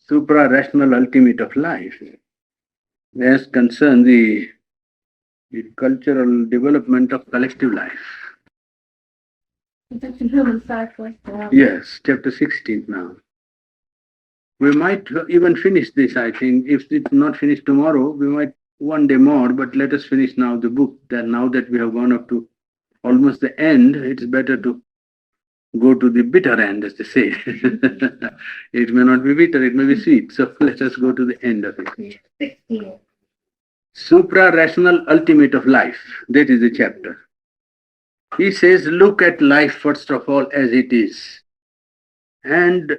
supra-rational ultimate of life, as concerns the cultural development of collective life. It's a human cycle. Yeah. Yes, chapter 16 now. We might even finish this, I think. If it's not finished tomorrow, we might one day more, but let us finish now the book. Then now that we have gone up to almost the end, it's better to go to the bitter end, as they say. It may not be bitter, it may be sweet. So let us go to the end of it. 16. Supra-rational ultimate of life. That is the chapter. He says, look at life first of all as it is. And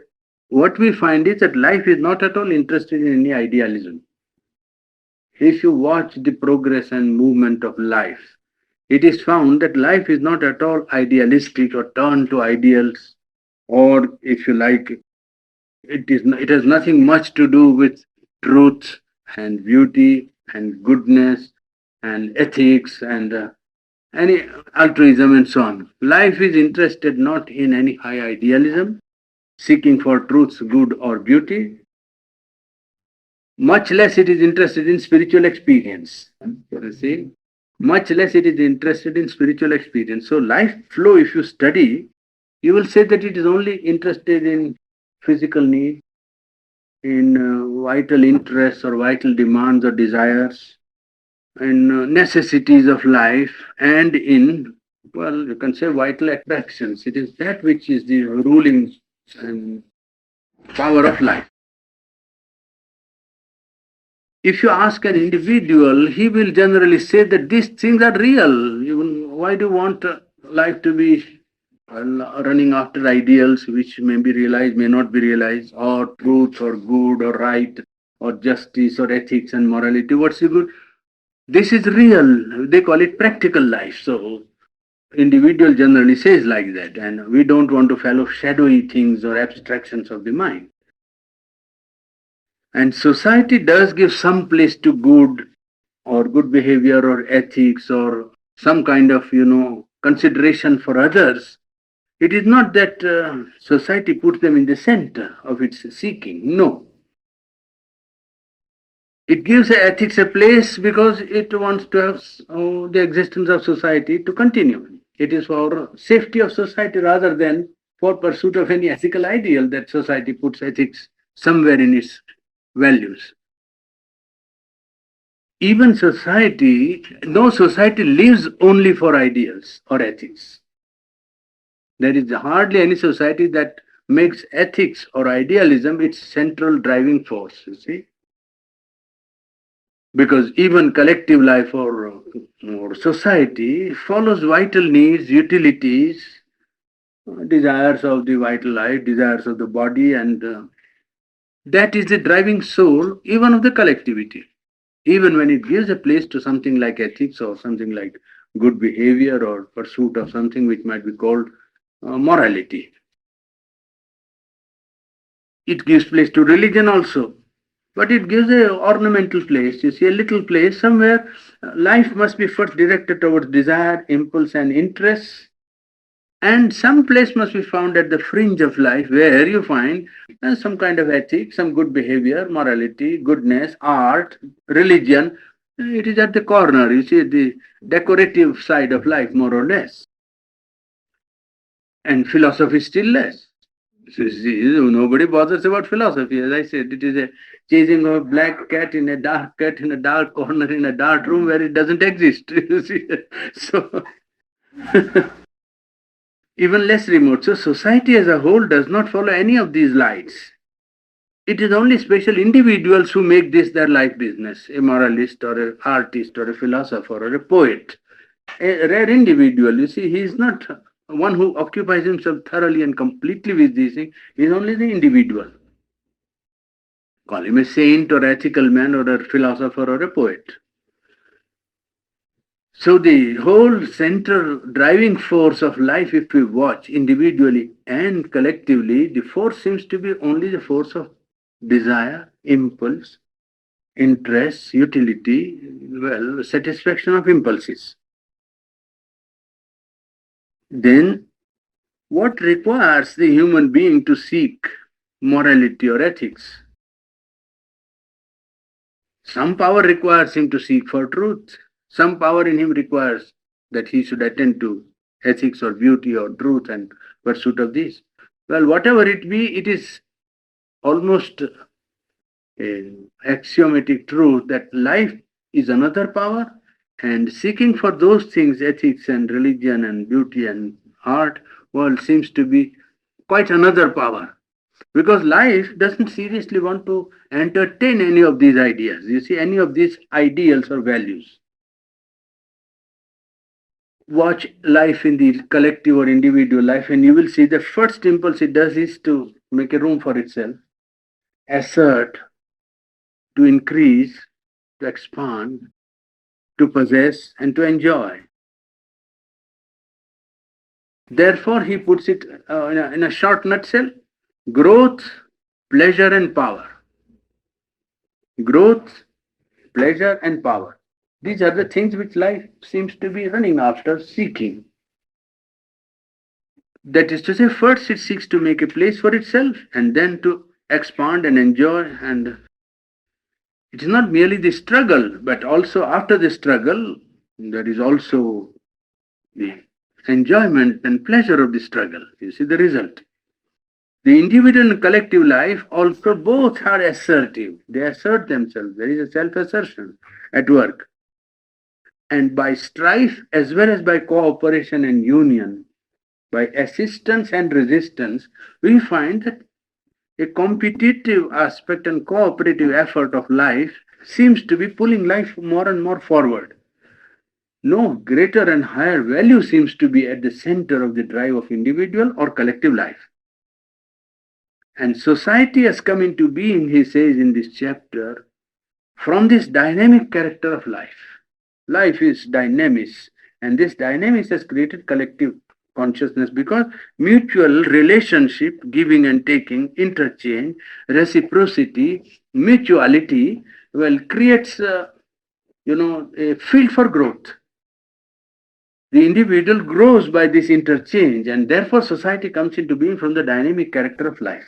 what we find is that life is not at all interested in any idealism. If you watch the progress and movement of life, it is found that life is not at all idealistic or turned to ideals, or if you like, it has nothing much to do with truth and beauty and goodness and ethics and any altruism and so on. Life is interested not in any high idealism, seeking for truth's good or beauty, much less it is interested in spiritual experience. You see, much less it is interested in spiritual experience. So life flow, if you study, you will say that it is only interested in physical need, in vital interests or vital demands or desires, in necessities of life, and in, well, you can say vital attractions. It is that which is the ruling power of life. If you ask an individual, he will generally say that these things are real. Why do you want life to be running after ideals which may be realized, may not be realized, or truth, or good, or right, or justice, or ethics and morality? What's the good? This is real. They call it practical life. So, individual generally says like that, and we don't want to follow shadowy things or abstractions of the mind. And society does give some place to good or good behavior or ethics or some kind of, consideration for others. It is not that society puts them in the center of its seeking. No. It gives ethics a place because it wants to have the existence of society to continue. It is for safety of society rather than for pursuit of any ethical ideal that society puts ethics somewhere in its values. Even society, no society lives only for ideals or ethics. There is hardly any society that makes ethics or idealism its central driving force, you see. Because even collective life or society follows vital needs, utilities, desires of the vital life, desires of the body, and that is the driving soul even of the collectivity. Even when it gives a place to something like ethics or something like good behavior or pursuit of something which might be called morality. It gives place to religion also, but it gives a ornamental place. You see, a little place somewhere. Life must be first directed towards desire, impulse, and interest, and some place must be found at the fringe of life where you find some kind of ethics, some good behavior, morality, goodness, art, religion. It is at the corner, you see, the decorative side of life, more or less. And philosophy still less. See, nobody bothers about philosophy. As I said, it is a chasing of a black cat in a dark corner in a dark room where it doesn't exist. You see? So even less remote. So society as a whole does not follow any of these lights. It is only special individuals who make this their life business, a moralist or an artist or a philosopher or a poet. A rare individual, you see, he is not one who occupies himself thoroughly and completely with these things. He is only the individual. Call him a saint or ethical man or a philosopher or a poet. So the whole central driving force of life, if we watch individually and collectively, the force seems to be only the force of desire, impulse, interest, utility, well, satisfaction of impulses. Then what requires the human being to seek morality or ethics? Some power requires him to seek for truth. Some power in him requires that he should attend to ethics or beauty or truth and pursuit of this. Well, whatever it be, it is almost an axiomatic truth that life is another power, and seeking for those things, ethics and religion and beauty and art, well, seems to be quite another power. Because life doesn't seriously want to entertain any of these ideas, you see, any of these ideals or values. Watch life in the collective or individual life, and you will see the first impulse it does is to make a room for itself, assert, to increase, to expand, to possess, and to enjoy. Therefore, he puts it in a short nutshell: growth, pleasure, and power. Growth, pleasure, and power. These are the things which life seems to be running after, seeking. That is to say, first it seeks to make a place for itself and then to expand and enjoy. And it is not merely the struggle, but also after the struggle, there is also the enjoyment and pleasure of the struggle. You see the result. The individual and collective life also both are assertive. They assert themselves. There is a self assertion at work. And by strife as well as by cooperation and union, by assistance and resistance, we find that a competitive aspect and cooperative effort of life seems to be pulling life more and more forward. No greater and higher value seems to be at the center of the drive of individual or collective life. And society has come into being, he says in this chapter, from this dynamic character of life. Life is dynamic, and this dynamics has created collective consciousness because mutual relationship, giving and taking, interchange, reciprocity, mutuality, well, creates a field for growth. The individual grows by this interchange, and therefore society comes into being from the dynamic character of life.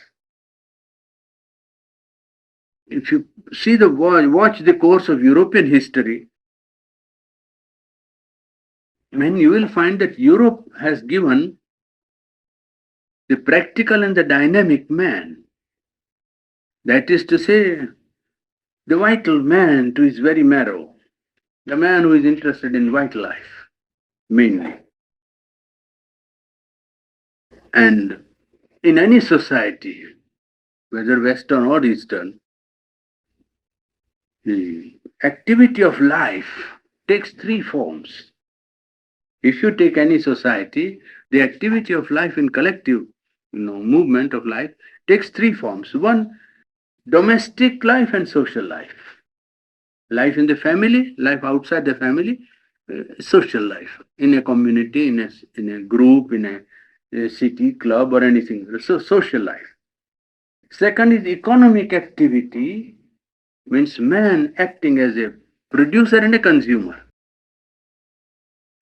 If you see the watch the course of European history, then you will find that Europe has given the practical and the dynamic man, that is to say, the vital man to his very marrow, the man who is interested in vital life, mainly. And in any society, whether Western or Eastern, the activity of life takes three forms. If you take any society, the activity of life in collective movement of life takes three forms. One, domestic life and social life. Life in the family, life outside the family, social life in a community, in a group, in a city, club, or anything. So, social life. Second is economic activity, means man acting as a producer and a consumer.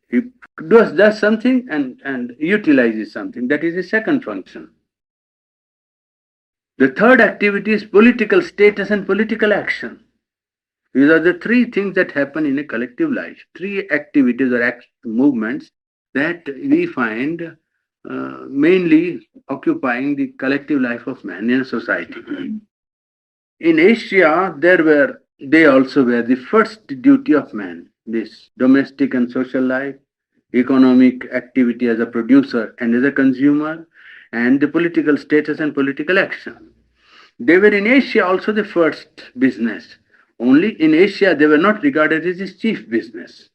He does something and utilizes something. That is the second function. The third activity is political status and political action. These are the three things that happen in a collective life. Three activities or movements that we find mainly occupying the collective life of man in a society. In Asia, they also were the first duty of man, this domestic and social life, economic activity as a producer and as a consumer, and the political status and political action. They were in Asia also the first business. Only in Asia they were not regarded as his chief business.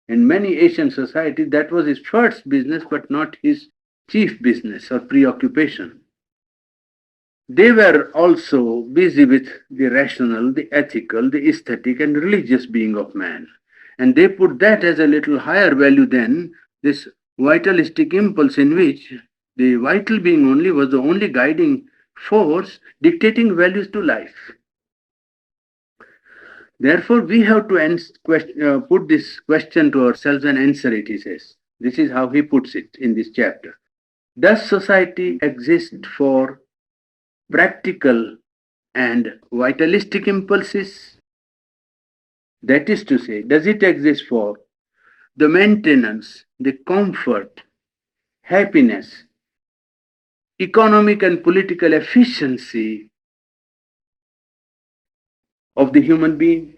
In many Asian societies, that was his first business, but not his chief business or preoccupation. They were also busy with the rational, the ethical, the aesthetic, and religious being of man. And they put that as a little higher value than this vitalistic impulse, in which the vital being only was the only guiding force dictating values to life. Therefore, we have to put this question to ourselves and answer it, he says. This is how he puts it in this chapter. Does society exist for practical and vitalistic impulses, That is to say, does it exist for the maintenance, the comfort, happiness, economic and political efficiency of the human being?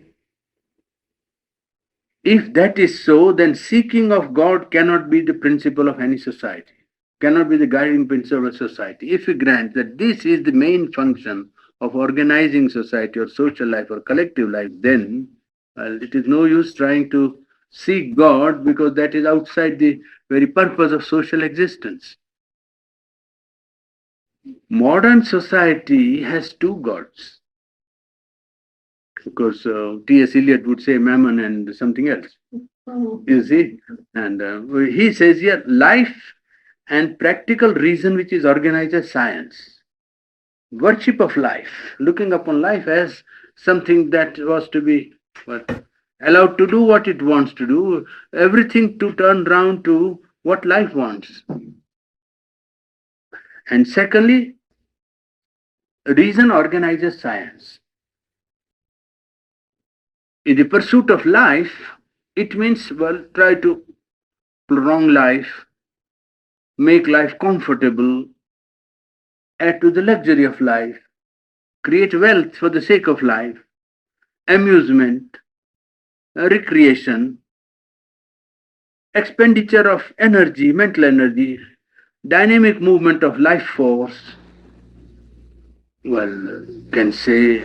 If that is so, then seeking of God cannot be the principle of any society, cannot be the guiding principle of society. If we grant that this is the main function of organizing society or social life or collective life, then it is no use trying to seek God, because that is outside the very purpose of social existence. Modern society has two gods. Of course, T.S. Eliot would say mammon and something else. You see? And he says here life and practical reason, which is organized as science. Worship of life, looking upon life as something that was to be what, allowed to do what it wants to do, everything to turn round to what life wants. And secondly, reason organizes science. In the pursuit of life, it means, well, try to prolong life, make life comfortable, add to the luxury of life, create wealth for the sake of life, amusement, recreation, expenditure of energy, mental energy, dynamic movement of life force. Well, can say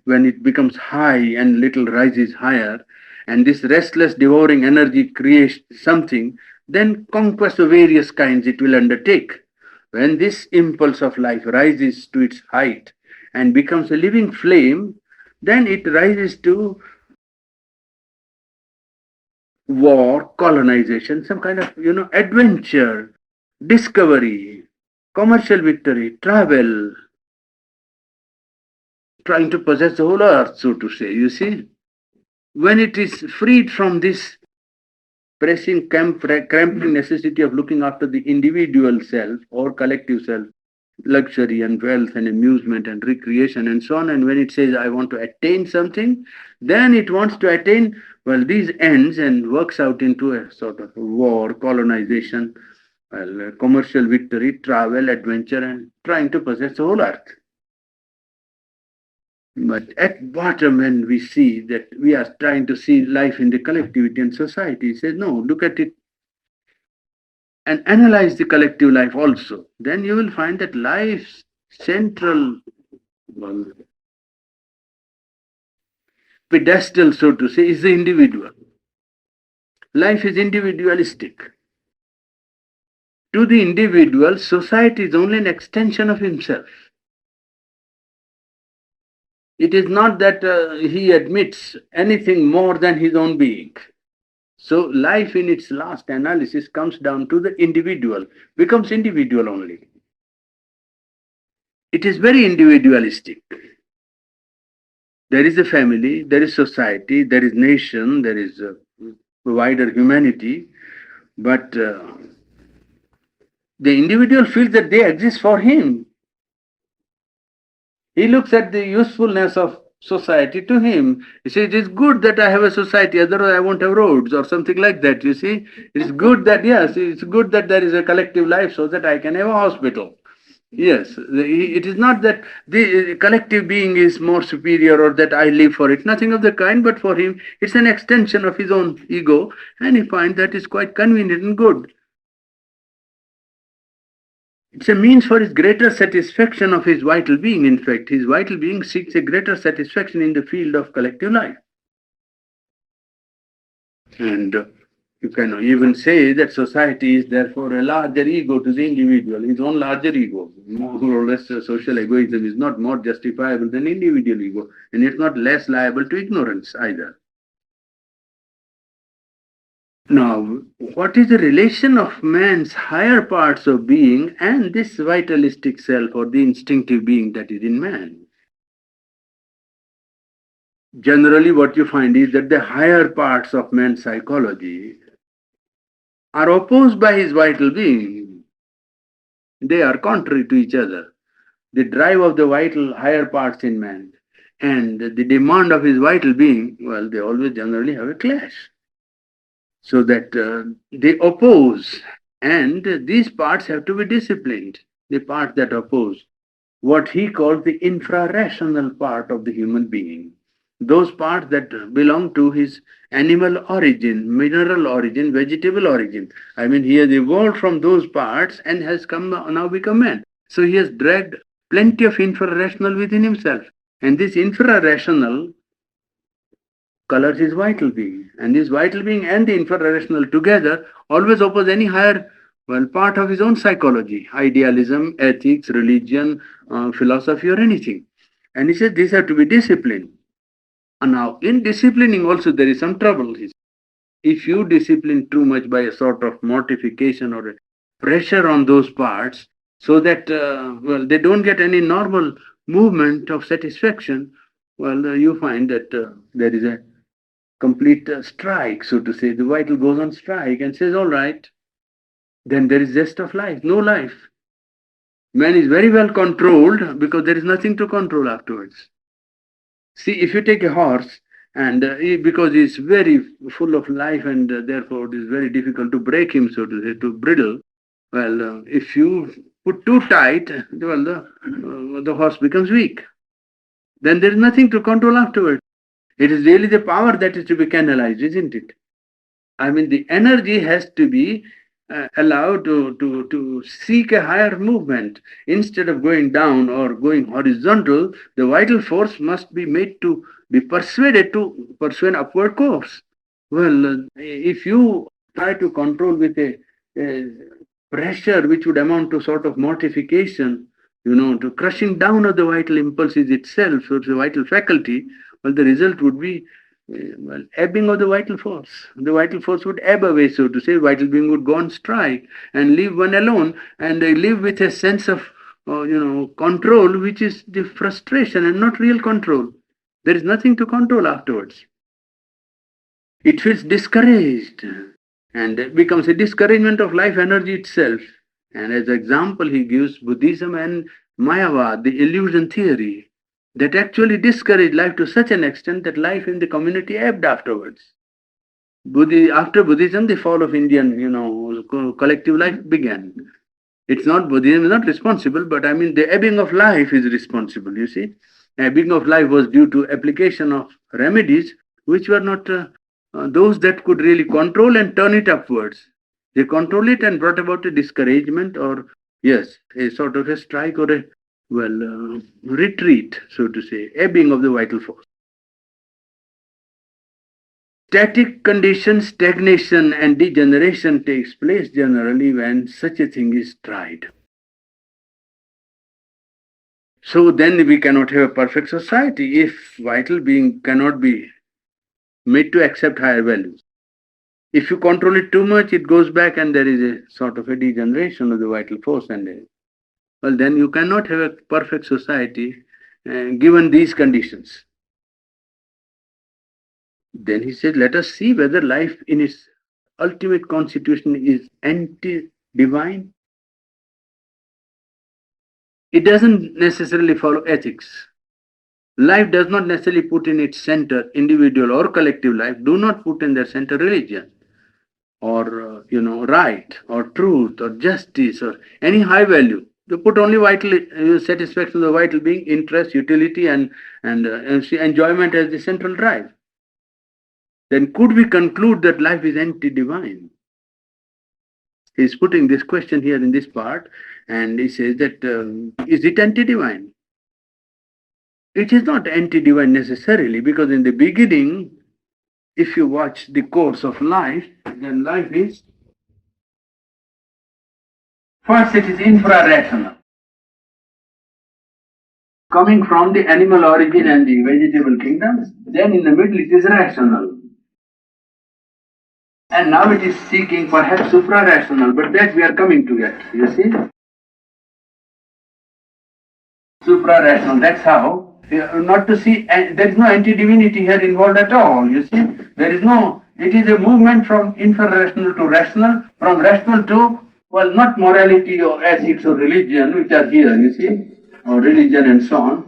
when it becomes high and little rises higher, and this restless, devouring energy creates something, then conquest of various kinds it will undertake. When this impulse of life rises to its height and becomes a living flame, then it rises to war, colonization, some kind of, adventure, discovery, commercial victory, travel, trying to possess the whole earth, so to say, you see. When it is freed from this pressing, cramping necessity of looking after the individual self or collective self, luxury and wealth and amusement and recreation and so on, and when it says, I want to attain something, then it wants to attain, well, these ends and works out into a sort of war, colonization, well, commercial victory, travel, adventure, and trying to possess the whole earth. But at bottom, when we see that we are trying to see life in the collectivity and society, it says, no, look at it and analyze the collective life also. Then you will find that life's central, well, pedestal, so to say, is the individual. Life is individualistic. To the individual, society is only an extension of himself. It is not that he admits anything more than his own being. So life in its last analysis comes down to the individual, becomes individual only. It is very individualistic. There is a family, there is society, there is nation, there is wider humanity, but the individual feels that they exist for him. He looks at the usefulness of society to him. He says, it is good that I have a society, otherwise I won't have roads or something like that, you see. It's good that, yes, it's good that there is a collective life so that I can have a hospital. Yes, it is not that the collective being is more superior or that I live for it. Nothing of the kind, but for him, it's an extension of his own ego, and he finds that is quite convenient and good. It's a means for his greater satisfaction of his vital being. In fact, his vital being seeks a greater satisfaction in the field of collective life. And you can even say that society is therefore a larger ego to the individual, his own larger ego. More or less, social egoism is not more justifiable than individual ego, and it's not less liable to ignorance either. Now, what is the relation of man's higher parts of being and this vitalistic self or the instinctive being that is in man? Generally, what you find is that the higher parts of man's psychology are opposed by his vital being. They are contrary to each other. The drive of the vital higher parts in man and the demand of his vital being, well, they always generally have a clash. So that they oppose, and these parts have to be disciplined. The parts that oppose, what he calls the infra-rational part of the human being, those parts that belong to his animal origin, mineral origin, vegetable origin. I mean, he has evolved from those parts and has come now become man. So he has dragged plenty of infra-rational within himself. And this infra-rational colors his vital being. And this vital being and the infra-rational together always oppose any higher, well, part of his own psychology, idealism, ethics, religion, philosophy, or anything. And he says these have to be disciplined. And now, in disciplining also, there is some trouble. If you discipline too much by a sort of mortification or a pressure on those parts, so that, well, they don't get any normal movement of satisfaction, well, you find that there is a complete strike, so to say. The vital goes on strike and says, all right, then there is zest of life, no life. Man is very well controlled because there is nothing to control afterwards. See, if you take a horse, and because he's very full of life and therefore it is very difficult to break him, so to say, to bridle, well, if you put too tight, well, the horse becomes weak. Then there is nothing to control afterwards. It is really the power that is to be canalized, isn't it? I mean, the energy has to be allowed to seek a higher movement. Instead of going down or going horizontal, the vital force must be made to be persuaded to pursue an upward course. Well, if you try to control with a pressure which would amount to sort of mortification, to crushing down of the vital impulses itself, so it's a vital faculty, well, the result would be well, ebbing of the vital force. The vital force would ebb away, so to say. Vital being would go on strike and leave one alone, and they live with a sense of, control, which is the frustration and not real control. There is nothing to control afterwards. It feels discouraged, and it becomes a discouragement of life energy itself. And as example, he gives Buddhism and Mayavad, the illusion theory, that actually discouraged life to such an extent that life in the community ebbed afterwards. After Buddhism, the fall of Indian, collective life began. It's not Buddhism is not responsible, but I mean the ebbing of life is responsible. You see, ebbing of life was due to application of remedies which were not those that could really control and turn it upwards. They control it and brought about a discouragement, or yes, a sort of a strike or a retreat, so to say, ebbing of the vital force. Static condition, stagnation, and degeneration takes place generally when such a thing is tried. So then we cannot have a perfect society if vital being cannot be made to accept higher values. If you control it too much, it goes back and there is a sort of a degeneration of the vital force, and well, then you cannot have a perfect society given these conditions. Then he said, let us see whether life in its ultimate constitution is anti-divine. It doesn't necessarily follow ethics. Life does not necessarily put in its center individual or collective life, do not put in their center religion or, right or truth or justice or any high value. They put only vital satisfaction of the vital being, interest, utility, and enjoyment as the central drive. Then could we conclude that life is anti-divine? He's putting this question here in this part, and he says that is it anti-divine? It is not anti-divine necessarily, because in the beginning, if you watch the course of life, then life is, first it is infra-rational, coming from the animal origin and the vegetable kingdoms. Then in the middle it is rational. And now it is seeking perhaps supra-rational, but that we are coming to yet, you see. Supra-rational, that's how. Not to see, there is no anti-divinity here involved at all, you see. There is no, it is a movement from infra-rational to rational, from rational to, well, not morality or ethics or religion, which are here, you see, or religion and so on.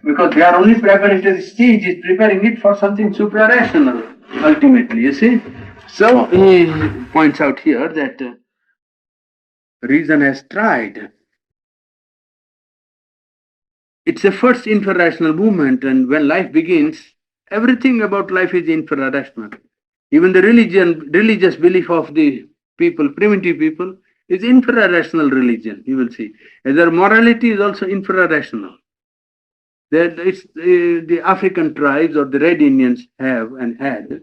Because they are only preparatory stage is preparing it for something supra-rational, ultimately, you see. So he points out here that reason has tried its a first infrarational movement, and when life begins, everything about life is infrarational. Even the religious belief of the people, primitive people, is infrarational religion, you will see. And their morality is also infrarational. That it's the African tribes or the Red Indians have and had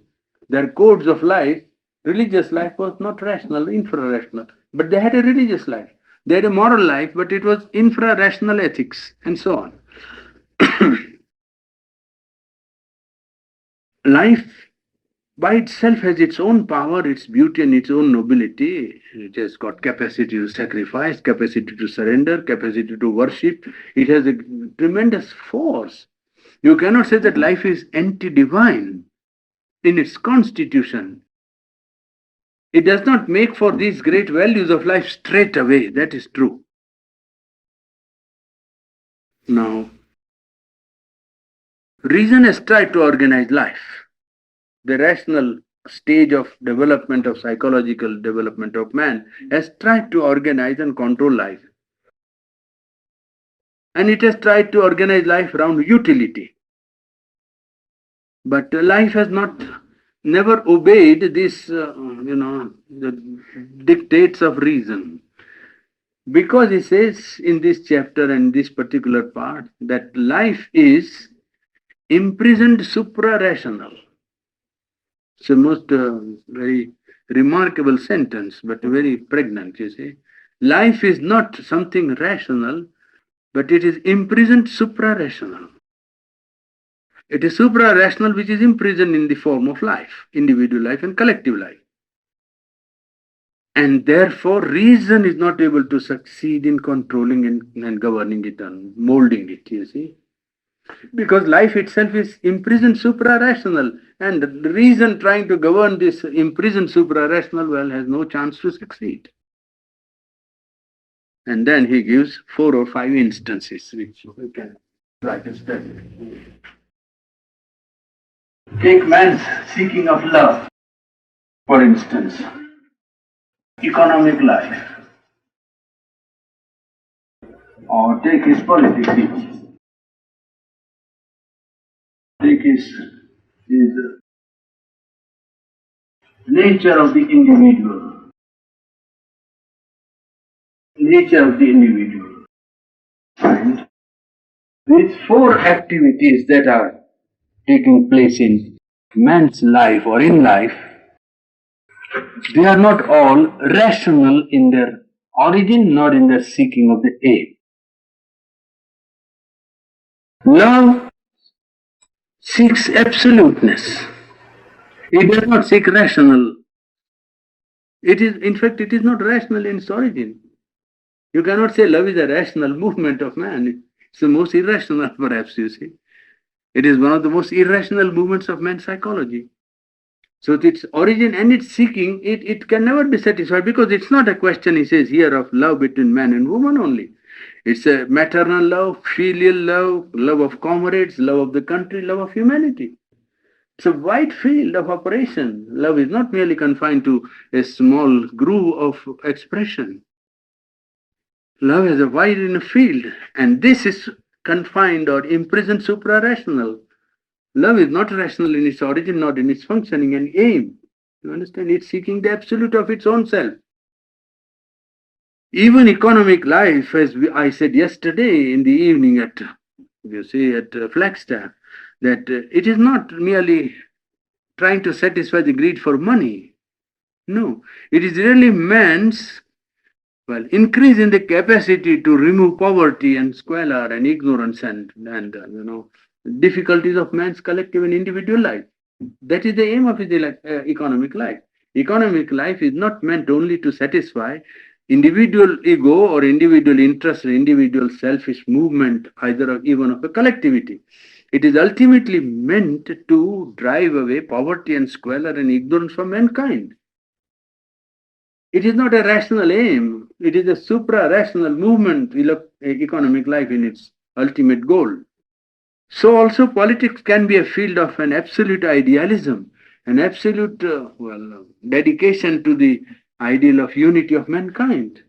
their codes of life. Religious life was not rational, infra-rational, but they had a religious life. They had a moral life, but it was infra-rational ethics and so on. Life by itself has its own power, its beauty, and its own nobility. It has got capacity to sacrifice, capacity to surrender, capacity to worship. It has a tremendous force. You cannot say that life is anti-divine in its constitution. It does not make for these great values of life straight away. That is true. Now, reason has tried to organize life. The rational stage of development of psychological development of man has tried to organize and control life. And it has tried to organize life around utility. But life has not never obeyed this, the dictates of reason. Because he says in this chapter and this particular part that life is imprisoned supra-rational. It's a most very remarkable sentence, but very pregnant, you see. Life is not something rational, but it is imprisoned supra-rational. It is supra-rational which is imprisoned in the form of life, individual life and collective life. And therefore, reason is not able to succeed in controlling and governing it and molding it, you see. Because life itself is imprisoned supra-rational, and the reason trying to govern this imprisoned supra-rational, well, has no chance to succeed. And then he gives 4 or 5 instances which we can try to study. Take man's seeking of love, for instance, economic life, or take his politics, take his nature of the individual, And these 4 activities that are taking place in man's life or in life, they are not all rational in their origin nor in their seeking of the aim. Love seeks absoluteness. It does not seek rational. It is, in fact, it is not rational in its origin. You cannot say love is a rational movement of man. It's the most irrational, perhaps, you see. It is one of the most irrational movements of man's psychology. So its origin and its seeking, it can never be satisfied because it's not a question, he says here, of love between man and woman only. It's a maternal love, filial love, love of comrades, love of the country, love of humanity. It's a wide field of operation. Love is not merely confined to a small groove of expression. Love has a wide enough field, and this is confined or imprisoned supra-rational. Love is not rational in its origin, not in its functioning and aim. You understand? It's seeking the absolute of its own self. Even economic life, as I said yesterday in the evening at Flagstaff, that it is not merely trying to satisfy the greed for money. No, it is really man's increase in the capacity to remove poverty and squalor and ignorance and difficulties of man's collective and individual life. That is the aim of his economic life. Economic life is not meant only to satisfy individual ego or individual interest or individual selfish movement, either of even of a collectivity. It is ultimately meant to drive away poverty and squalor and ignorance from mankind. It is not a rational aim. It is a supra-rational movement, economic life in its ultimate goal. So also politics can be a field of an absolute idealism, an absolute dedication to the ideal of unity of mankind.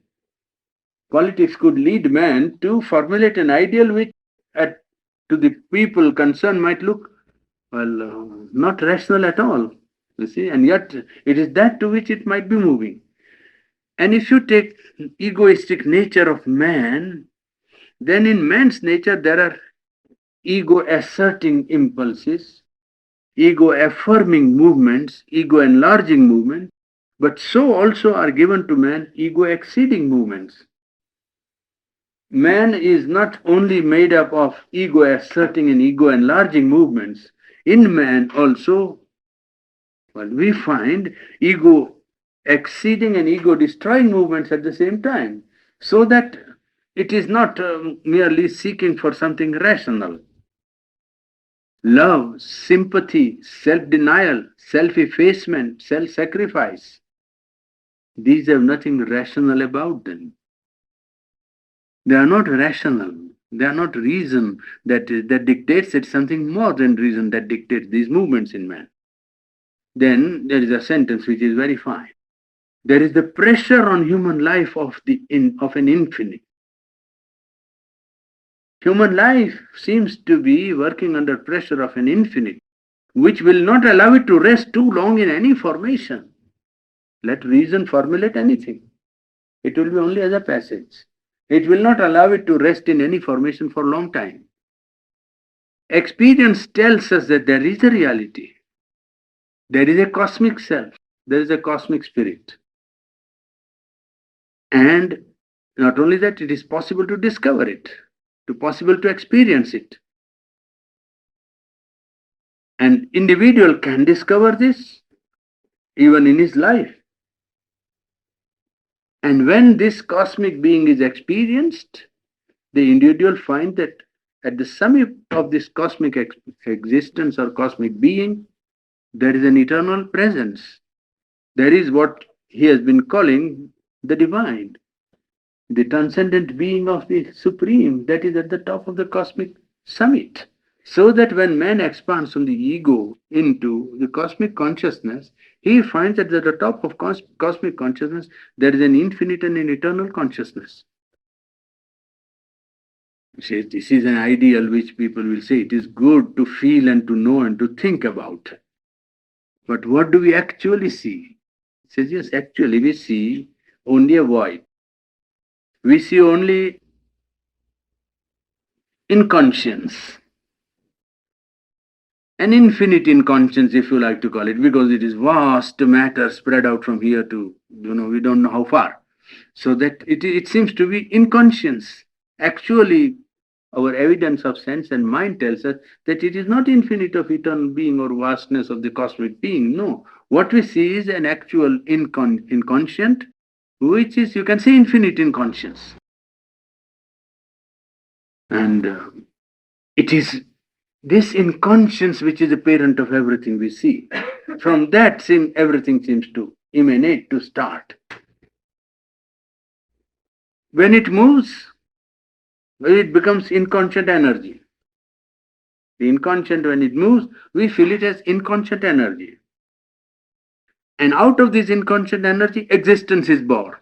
Politics could lead man to formulate an ideal which, at, to the people concerned, might look not rational at all. You see, and yet it is that to which it might be moving. And if you take egoistic nature of man, then in man's nature there are ego asserting impulses, ego affirming movements, ego enlarging movements, but so also are given to man ego exceeding movements. Man is not only made up of ego asserting and ego enlarging movements, in man also, we find ego exceeding and ego destroying movements at the same time, so that it is not merely seeking for something rational. Love, sympathy, self denial, self effacement, self sacrifice, these have nothing rational about them. They are not rational. They are not reason that dictates it, something more than reason that dictates these movements in man. Then there is a sentence which is very fine. There is the pressure on human life of an infinite. Human life seems to be working under pressure of an infinite, which will not allow it to rest too long in any formation. Let reason formulate anything. It will be only as a passage. It will not allow it to rest in any formation for a long time. Experience tells us that there is a reality. There is a cosmic self. There is a cosmic spirit. And not only that, it is possible to discover it, to possible to experience it. An individual can discover this even in his life. And when this cosmic being is experienced, the individual finds that at the summit of this cosmic existence or cosmic being, there is an eternal presence. There is what he has been calling the divine, the transcendent being of the supreme that is at the top of the cosmic summit. So that when man expands from the ego into the cosmic consciousness, he finds that at the top of cosmic consciousness, there is an infinite and an eternal consciousness. See, this is an ideal which people will say it is good to feel and to know and to think about. But what do we actually see? It says, yes, actually we see only a void. We see only inconscience. An infinite inconscience, if you like to call it, because it is vast matter spread out from here to, we don't know how far. So that it seems to be inconscience. Actually, our evidence of sense and mind tells us that it is not infinite of eternal being or vastness of the cosmic being. No. What we see is an actual inconscient, which is, you can say, infinite inconscience. And it is this inconscience which is the parent of everything we see. From that, everything seems to emanate, to start. When it moves, it becomes inconscient energy. The inconscient, when it moves, we feel it as inconscient energy. And out of this inconscient energy, existence is born.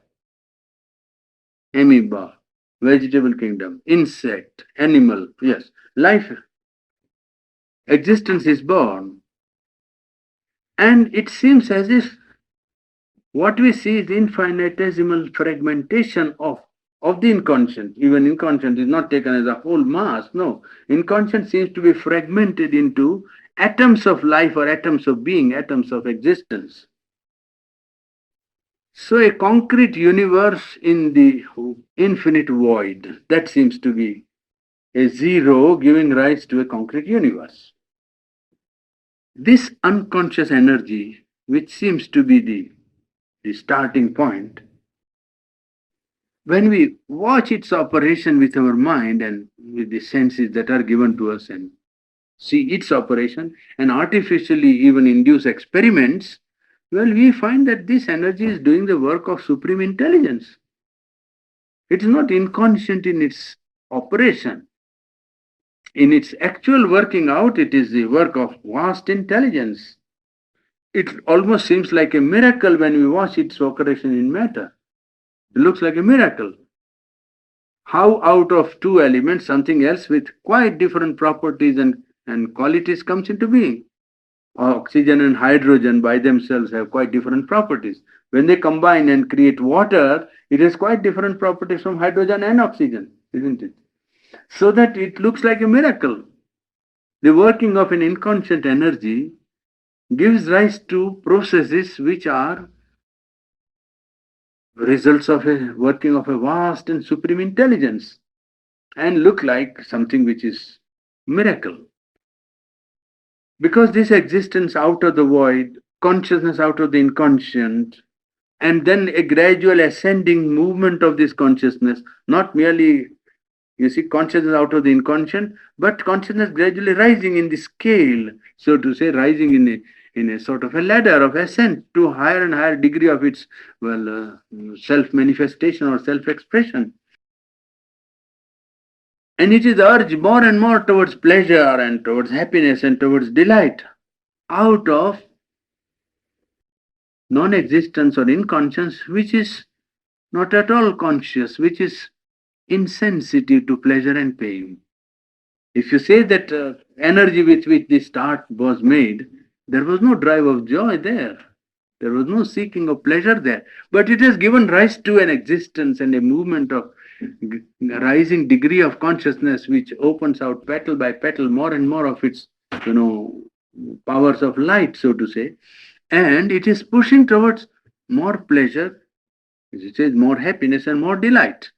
Amoeba, vegetable kingdom, insect, animal, yes, life. Existence is born. And it seems as if what we see is infinitesimal fragmentation of the inconscient. Even inconscient is not taken as a whole mass. No. Inconscient seems to be fragmented into atoms of life or atoms of being, atoms of existence. So a concrete universe in the infinite void, that seems to be a zero giving rise to a concrete universe. This unconscious energy, which seems to be the starting point, when we watch its operation with our mind and with the senses that are given to us and see its operation and artificially even induce experiments, well, we find that this energy is doing the work of supreme intelligence. It is not inconscient in its operation. In its actual working out, it is the work of vast intelligence. It almost seems like a miracle when we watch its operation in matter. It looks like a miracle. How out of two elements something else with quite different properties and qualities comes into being. Oxygen and hydrogen by themselves have quite different properties. When they combine and create water, it has quite different properties from hydrogen and oxygen, isn't it? So that it looks like a miracle. The working of an inconscient energy gives rise to processes which are results of a working of a vast and supreme intelligence and look like something which is miracle. Because this existence out of the void, consciousness out of the inconscient, and then a gradual ascending movement of this consciousness, not merely, you see, consciousness out of the inconscient, but consciousness gradually rising in the scale, so to say, rising in a sort of a ladder of ascent to higher and higher degree of its, self manifestation or self expression. And it is urged more and more towards pleasure and towards happiness and towards delight out of non existence or inconscience, which is not at all conscious, which is insensitive to pleasure and pain. If you say that energy with which this start was made, there was no drive of joy there. There was no seeking of pleasure there. But it has given rise to an existence and a movement of rising degree of consciousness which opens out petal by petal more and more of its, you know, powers of light, so to say. And it is pushing towards more pleasure, it says more happiness and more delight.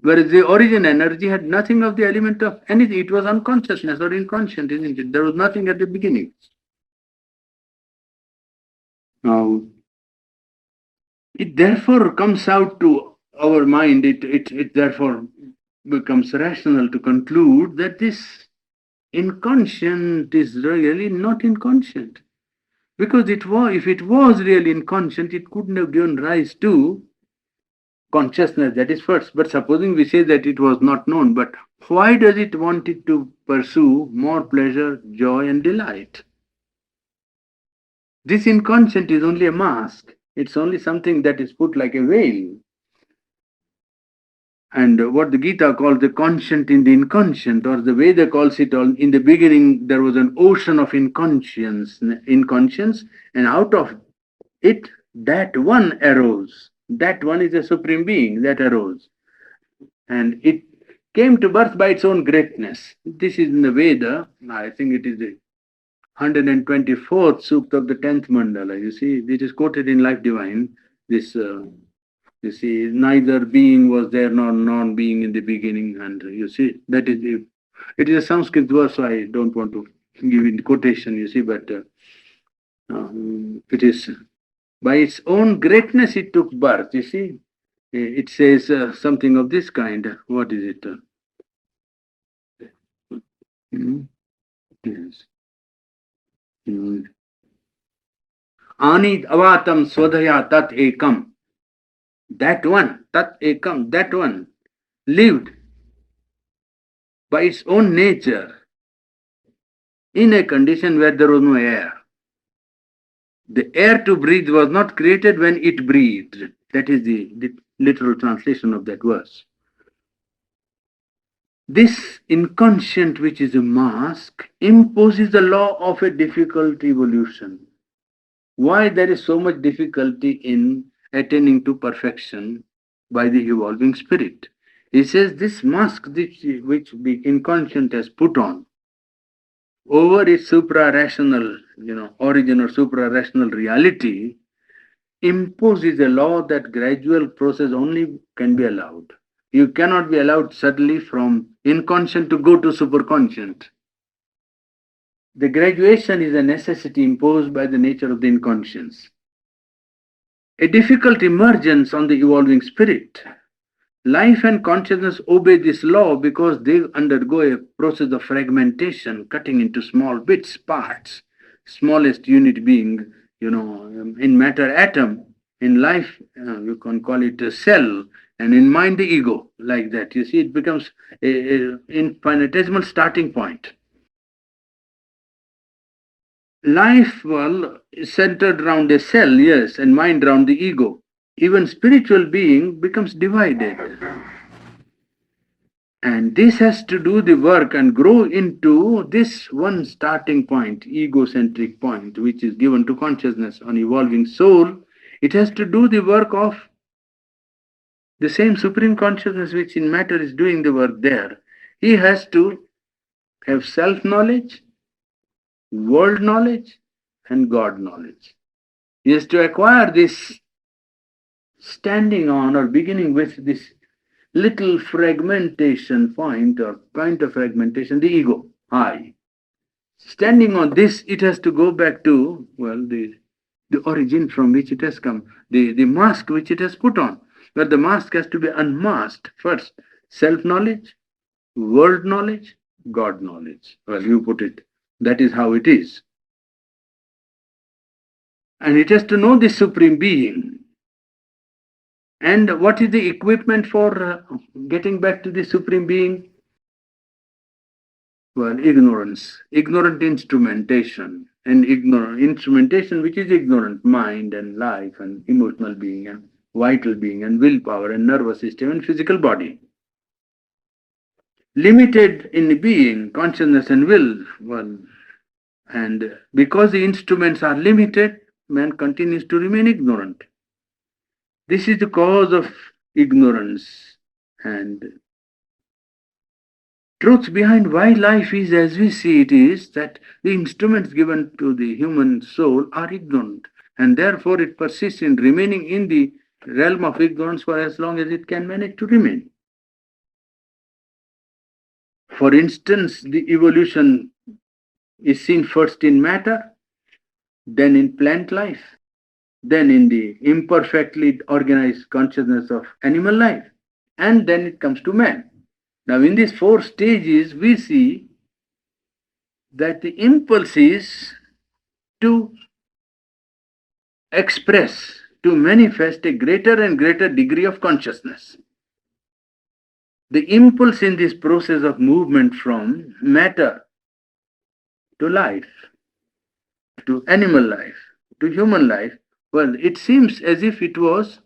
Whereas the origin energy had nothing of the element of anything. It was unconsciousness or inconscient, isn't it? There was nothing at the beginning. Now, it therefore comes out to our mind, it therefore becomes rational to conclude that this inconscient is really not inconscient. Because if it was really inconscient, it couldn't have given rise to consciousness, that is first. But supposing we say that it was not known, but why does it want it to pursue more pleasure, joy, and delight? This inconscient is only a mask. It's only something that is put like a veil. And what the Gita calls the conscient in the inconscient, or the Veda calls it all, in the beginning there was an ocean of inconscience, and out of it, that one arose. That one is a supreme being that arose. And it came to birth by its own greatness. This is in the Veda, I think it is the 124th Sukta of the 10th Mandala. You see, it is quoted in Life Divine. This, you see, neither being was there nor non being in the beginning. And you see, that is the, it is a Sanskrit verse, so I don't want to give it quotation, you see, but it is by its own greatness it took birth, you see. It says something of this kind. What is it? Yes. Anid avatam swadhaya tat ekam. That one, tat ekam, that one lived by its own nature in a condition where there was no air. The air to breathe was not created when it breathed. That is the literal translation of that verse. This inconscient, which is a mask, imposes the law of a difficult evolution. Why there is so much difficulty in attaining to perfection by the evolving spirit? He says this mask which the inconscient has put on over its supra-rational, origin or supra-rational reality, imposes a law that gradual process only can be allowed. You cannot be allowed suddenly from inconscient to go to superconscient. The graduation is a necessity imposed by the nature of the inconscience. A difficult emergence on the evolving spirit. Life and consciousness obey this law because they undergo a process of fragmentation, cutting into small bits, parts, smallest unit being, in matter atom. In life, you can call it a cell, and in mind the ego, like that. You see, it becomes a infinitesimal starting point. Life, well, is centered around a cell, yes, and mind around the ego. Even spiritual being becomes divided. And this has to do the work and grow into this one starting point, egocentric point, which is given to consciousness on evolving soul. It has to do the work of the same supreme consciousness which in matter is doing the work there. He has to have self knowledge, world knowledge, and God knowledge. He has to acquire this standing on or beginning with this little fragmentation point or point of fragmentation, the ego, I. Standing on this, it has to go back to, well, the origin from which it has come, the mask which it has put on. But the mask has to be unmasked first. Self knowledge, world knowledge, God knowledge. Well, you put it. That is how it is. And it has to know the Supreme Being. And what is the equipment for getting back to the Supreme Being? Well, ignorance, ignorant instrumentation, and ignorant instrumentation which is ignorant mind and life and emotional being and vital being and willpower and nervous system and physical body. Limited in being, consciousness and will, well, and because the instruments are limited, man continues to remain ignorant. This is the cause of ignorance and truth behind why life is as we see it is that the instruments given to the human soul are ignorant, and therefore it persists in remaining in the realm of ignorance for as long as it can manage to remain. For instance, the evolution is seen first in matter, then in plant life, then in the imperfectly organized consciousness of animal life, and then it comes to man. Now, in these four stages, we see that the impulse is to express, to manifest a greater and greater degree of consciousness. The impulse in this process of movement from matter to life, to animal life, to human life, well, it seems as if it was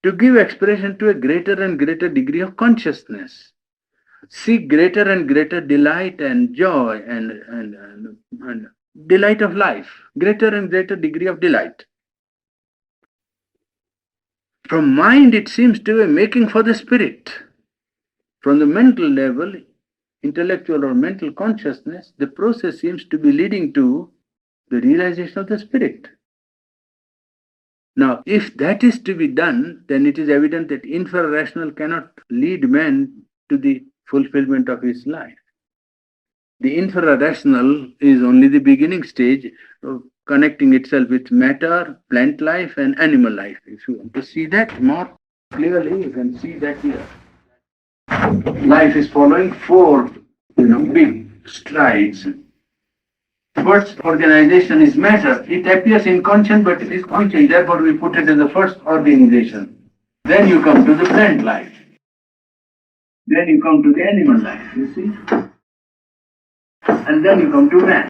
to give expression to a greater and greater degree of consciousness, seek greater and greater delight and joy and delight of life, greater and greater degree of delight. From mind, it seems to be making for the spirit. From the mental level, intellectual or mental consciousness, the process seems to be leading to the realization of the spirit. Now, if that is to be done, then it is evident that infrarational cannot lead man to the fulfillment of his life. The infrarational is only the beginning stage of connecting itself with matter, plant life, and animal life. If you want to see that more clearly, you can see that here. Life is following four, big strides. First organization is matter. It appears inconscient, but it is conscious. Therefore, we put it as the first organization. Then you come to the plant life. Then you come to the animal life, you see? And then you come to man.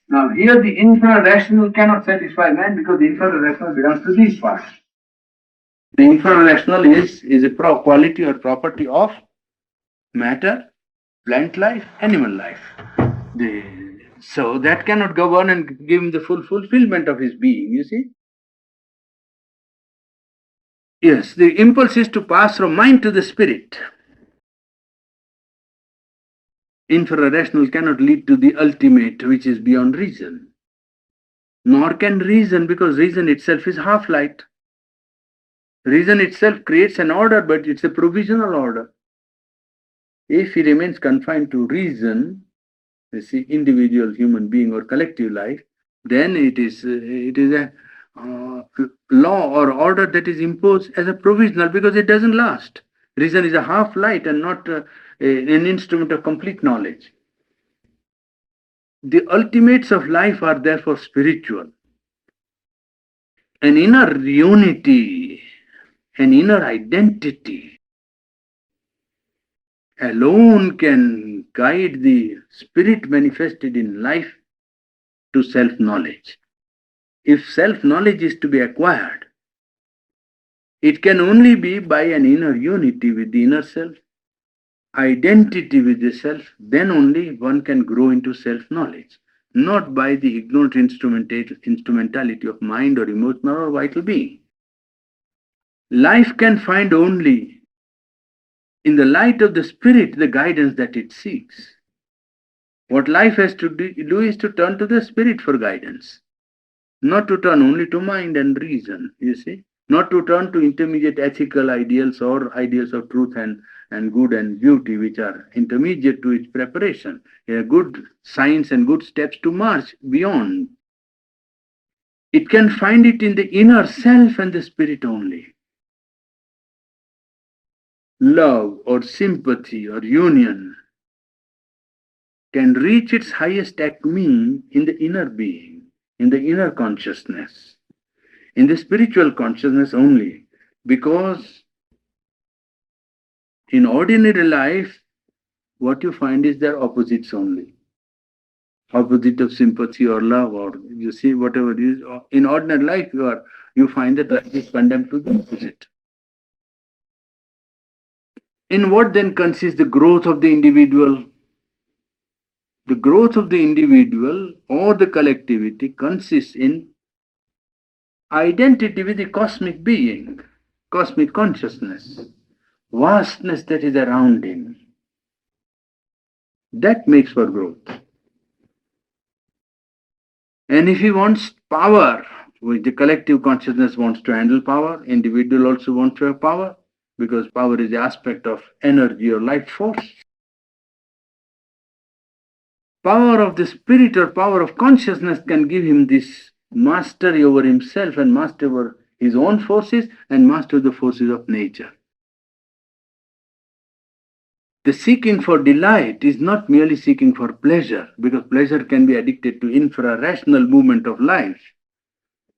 Now, here the infrarational cannot satisfy man because the infrarational belongs to these parts. The infrarational is a quality or property of matter, plant life, animal life. So that cannot govern and give him the full fulfillment of his being, you see? Yes, the impulse is to pass from mind to the spirit. Infrarational cannot lead to the ultimate, which is beyond reason. Nor can reason, because reason itself is half light. Reason itself creates an order, but it's a provisional order. If he remains confined to reason, you see, individual human being or collective life, then it is a law or order that is imposed as a provisional because it doesn't last. Reason is a half light and not an instrument of complete knowledge. The ultimates of life are therefore spiritual. An inner unity An inner identity alone can guide the spirit manifested in life to self knowledge. If self knowledge is to be acquired, it can only be by an inner unity with the inner self, identity with the self, then only one can grow into self knowledge, not by the ignorant instrumentality of mind or emotional or vital being. Life can find only in the light of the spirit the guidance that it seeks. What life has to do is to turn to the spirit for guidance, not to turn only to mind and reason, you see, not to turn to intermediate ethical ideals or ideals of truth and good and beauty, which are intermediate to its preparation. Good signs and good steps to march beyond. It can find it in the inner self and the spirit only. Love or sympathy or union can reach its highest acme in the inner being, in the inner consciousness, in the spiritual consciousness only, because in ordinary life, what you find is their opposites only. Opposite of sympathy or love, or you see, whatever it is. In ordinary life, you find that life is condemned to the opposite. In what then consists the growth of the individual? The growth of the individual or the collectivity consists in identity with the cosmic being, cosmic consciousness, vastness that is around him. That makes for growth. And if he wants power, which the collective consciousness wants to handle power, individual also wants to have power, because power is the aspect of energy or life force. Power of the spirit or power of consciousness can give him this mastery over himself and mastery over his own forces and master the forces of nature. The seeking for delight is not merely seeking for pleasure, because pleasure can be addicted to infra-rational movement of life,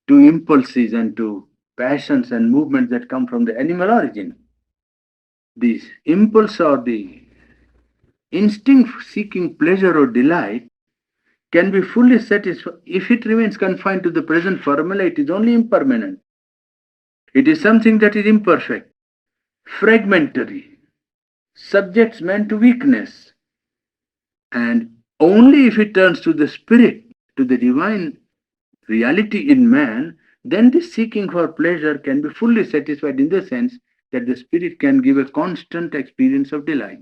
to impulses and to passions and movements that come from the animal origin. This impulse or the instinct seeking pleasure or delight can be fully satisfied if it remains confined to the present formula. It is only impermanent. It is something that is imperfect, fragmentary, subjects man to weakness. And only if it turns to the spirit, to the divine reality in man, then this seeking for pleasure can be fully satisfied in the sense that the spirit can give a constant experience of delight,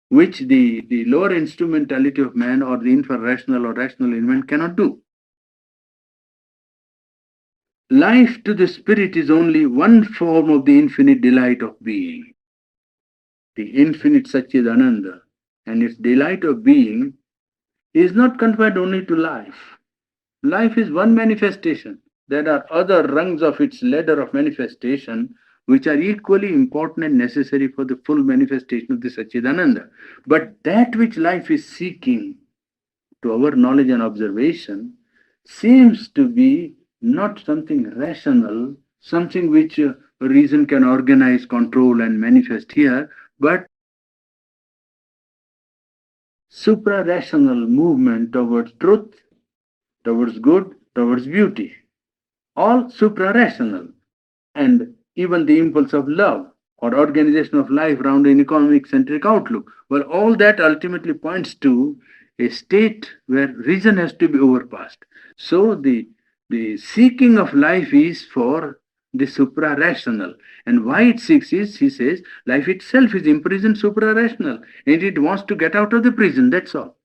which the lower instrumentality of man or the infra-rational or rational element cannot do. Life to the spirit is only one form of the infinite delight of being, the infinite Satchidananda, and its delight of being is not confined only to life. Life is one manifestation. There are other rungs of its ladder of manifestation which are equally important and necessary for the full manifestation of the Satchidananda. But that which life is seeking, to our knowledge and observation, seems to be not something rational, something which reason can organize, control, and manifest here, but supra-rational movement towards truth, towards good, towards beauty. All supra-rational. And even the impulse of love or organization of life around an economic-centric outlook. Well, all that ultimately points to a state where reason has to be overpassed. So the seeking of life is for the supra-rational. And why it seeks is, he says, life itself is imprisoned supra-rational and it wants to get out of the prison, that's all.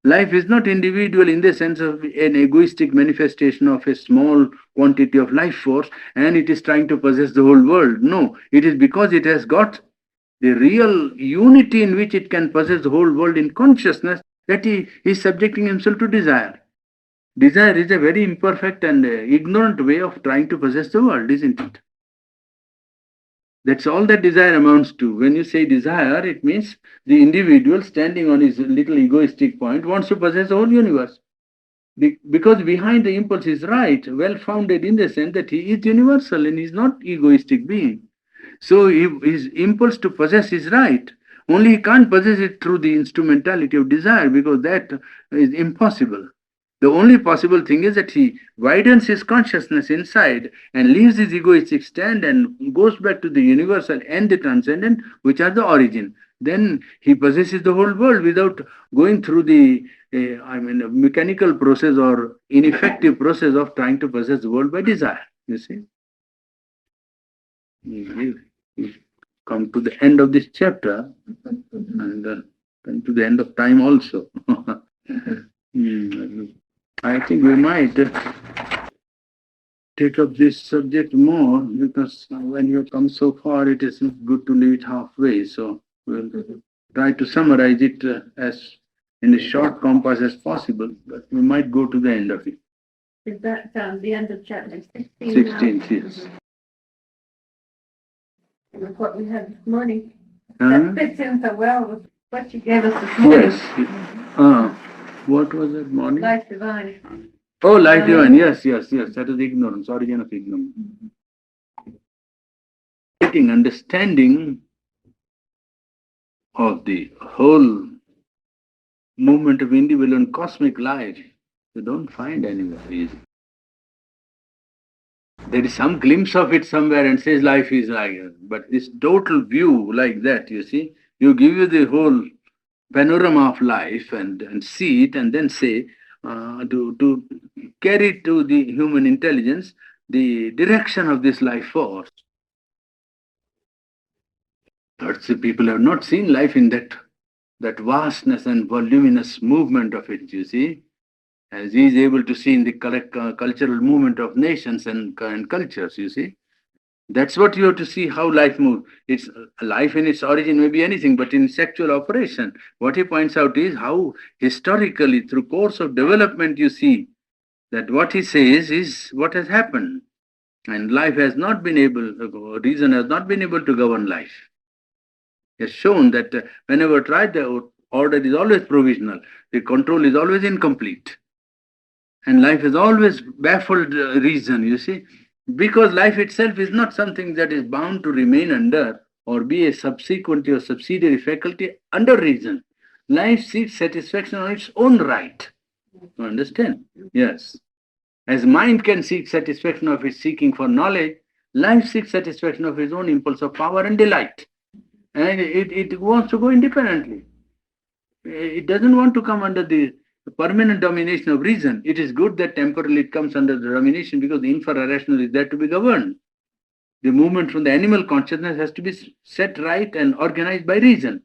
Life is not individual in the sense of an egoistic manifestation of a small quantity of life force and it is trying to possess the whole world. No, it is because it has got the real unity in which it can possess the whole world in consciousness that he is subjecting himself to desire. Desire is a very imperfect and ignorant way of trying to possess the world, isn't it? That's all that desire amounts to. When you say desire, it means the individual standing on his little egoistic point wants to possess the whole universe. because behind the impulse is right, well founded in the sense that he is universal and is not egoistic being. So his impulse to possess is right. Only he can't possess it through the instrumentality of desire because that is impossible. The only possible thing is that he widens his consciousness inside and leaves his egoistic stand and goes back to the universal and the transcendent, which are the origin. Then he possesses the whole world without going through the, a mechanical process or ineffective process of trying to possess the world by desire. You see? We come to the end of this chapter and come to the end of time also. I think we might take up this subject more because when you come so far, it is not good to leave it halfway. So we'll try to summarize it as in a short compass as possible, but we might go to the end of it. Is that the end of chapter 16? 16th, yes. With what we had this morning. Huh? That fits in so well with what you gave us this morning. Yes. What was that morning? Life divine. Oh, life divine. Yes. That is ignorance, origin of ignorance. Getting understanding of the whole movement of individual and cosmic life, you don't find anywhere easy. There is some glimpse of it somewhere and says life is like that. But this total view like that, you see, you give you the whole panorama of life and see it and then say, to carry to the human intelligence the direction of this life force. But the people have not seen life in that vastness and voluminous movement of it, you see, as he is able to see in the cultural movement of nations and cultures, you see. That's what you have to see how life moves. It's life in its origin may be anything, but in its actual operation, what he points out is how historically, through course of development, you see that what he says is what has happened. And life has not been able, reason has not been able to govern life. He has shown that whenever tried, the order is always provisional, the control is always incomplete. And life has always baffled reason, you see, because life itself is not something that is bound to remain under or be a subsequent or subsidiary faculty under reason. Life seeks satisfaction on its own right. You understand? Yes. As mind can seek satisfaction of its seeking for knowledge, life seeks satisfaction of its own impulse of power and delight. And it wants to go independently. It doesn't want to come under the permanent domination of reason. It is good that temporarily it comes under the domination because the infra-rational is there to be governed. The movement from the animal consciousness has to be set right and organized by reason.